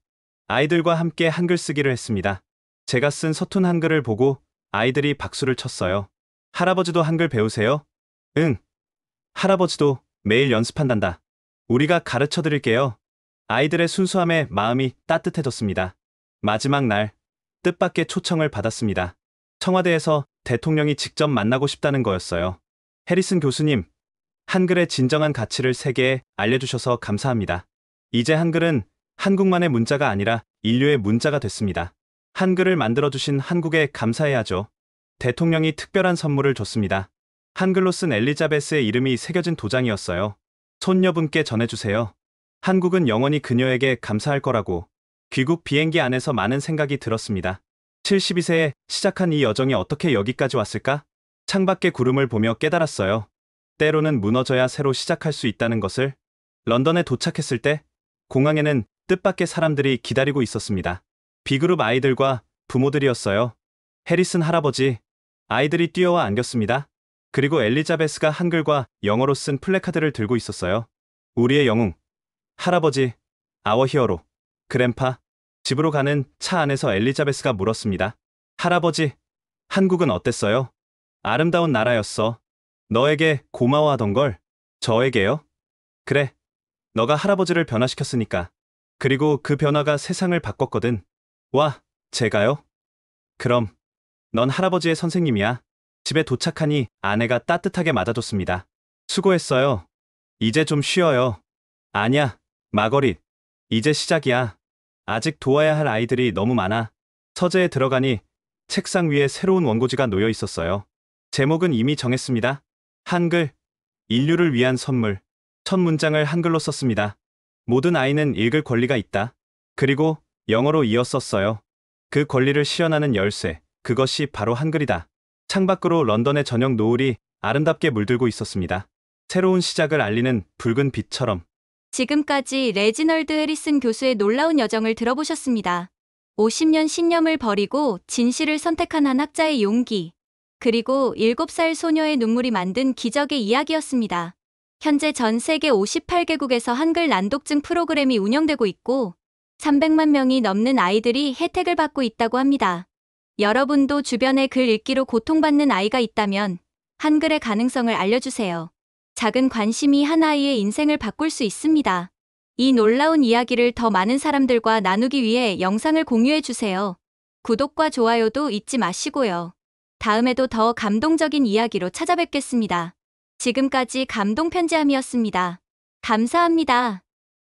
S6: 아이들과 함께 한글 쓰기를 했습니다. 제가 쓴 서툰 한글을 보고 아이들이 박수를 쳤어요. 할아버지도 한글 배우세요? 응. 할아버지도 매일 연습한단다. 우리가 가르쳐 드릴게요. 아이들의 순수함에 마음이 따뜻해졌습니다. 마지막 날, 뜻밖의 초청을 받았습니다. 청와대에서 대통령이 직접 만나고 싶다는 거였어요. 해리슨 교수님, 한글의 진정한 가치를 세계에 알려주셔서 감사합니다. 이제 한글은 한국만의 문자가 아니라 인류의 문자가 됐습니다. 한글을 만들어주신 한국에 감사해야죠. 대통령이 특별한 선물을 줬습니다. 한글로 쓴 엘리자베스의 이름이 새겨진 도장이었어요. 손녀분께 전해주세요. 한국은 영원히 그녀에게 감사할 거라고. 귀국 비행기 안에서 많은 생각이 들었습니다. 72세에 시작한 이 여정이 어떻게 여기까지 왔을까? 창밖의 구름을 보며 깨달았어요. 때로는 무너져야 새로 시작할 수 있다는 것을. 런던에 도착했을 때 공항에는 뜻밖의 사람들이 기다리고 있었습니다. B그룹 아이들과 부모들이었어요. 해리슨 할아버지, 아이들이 뛰어와 안겼습니다. 그리고 엘리자베스가 한글과 영어로 쓴 플래카드를 들고 있었어요. 우리의 영웅, 할아버지, 아워 히어로, 그랜파. 집으로 가는 차 안에서 엘리자베스가 물었습니다. 할아버지, 한국은 어땠어요? 아름다운 나라였어. 너에게 고마워하던걸. 저에게요? 그래. 너가 할아버지를 변화시켰으니까. 그리고 그 변화가 세상을 바꿨거든. 와, 제가요? 그럼 넌 할아버지의 선생님이야. 집에 도착하니 아내가 따뜻하게 맞아줬습니다. 수고했어요. 이제 좀 쉬어요. 아니야, 마거릿. 이제 시작이야. 아직 도와야 할 아이들이 너무 많아. 서재에 들어가니 책상 위에 새로운 원고지가 놓여 있었어요. 제목은 이미 정했습니다. 한글, 인류를 위한 선물. 첫 문장을 한글로 썼습니다. 모든 아이는 읽을 권리가 있다. 그리고 영어로 이어 썼어요. 그 권리를 실현하는 열쇠, 그것이 바로 한글이다. 창밖으로 런던의 저녁 노을이 아름답게 물들고 있었습니다. 새로운 시작을 알리는 붉은 빛처럼.
S3: 지금까지 레지널드 해리슨 교수의 놀라운 여정을 들어보셨습니다. 50년 신념을 버리고 진실을 선택한 한 학자의 용기, 그리고 7살 소녀의 눈물이 만든 기적의 이야기였습니다. 현재 전 세계 58개국에서 한글 난독증 프로그램이 운영되고 있고 300만 명이 넘는 아이들이 혜택을 받고 있다고 합니다. 여러분도 주변에 글 읽기로 고통받는 아이가 있다면 한글의 가능성을 알려주세요. 작은 관심이 한 아이의 인생을 바꿀 수 있습니다. 이 놀라운 이야기를 더 많은 사람들과 나누기 위해 영상을 공유해주세요. 구독과 좋아요도 잊지 마시고요. 다음에도 더 감동적인 이야기로 찾아뵙겠습니다. 지금까지 감동편지함이었습니다. 감사합니다.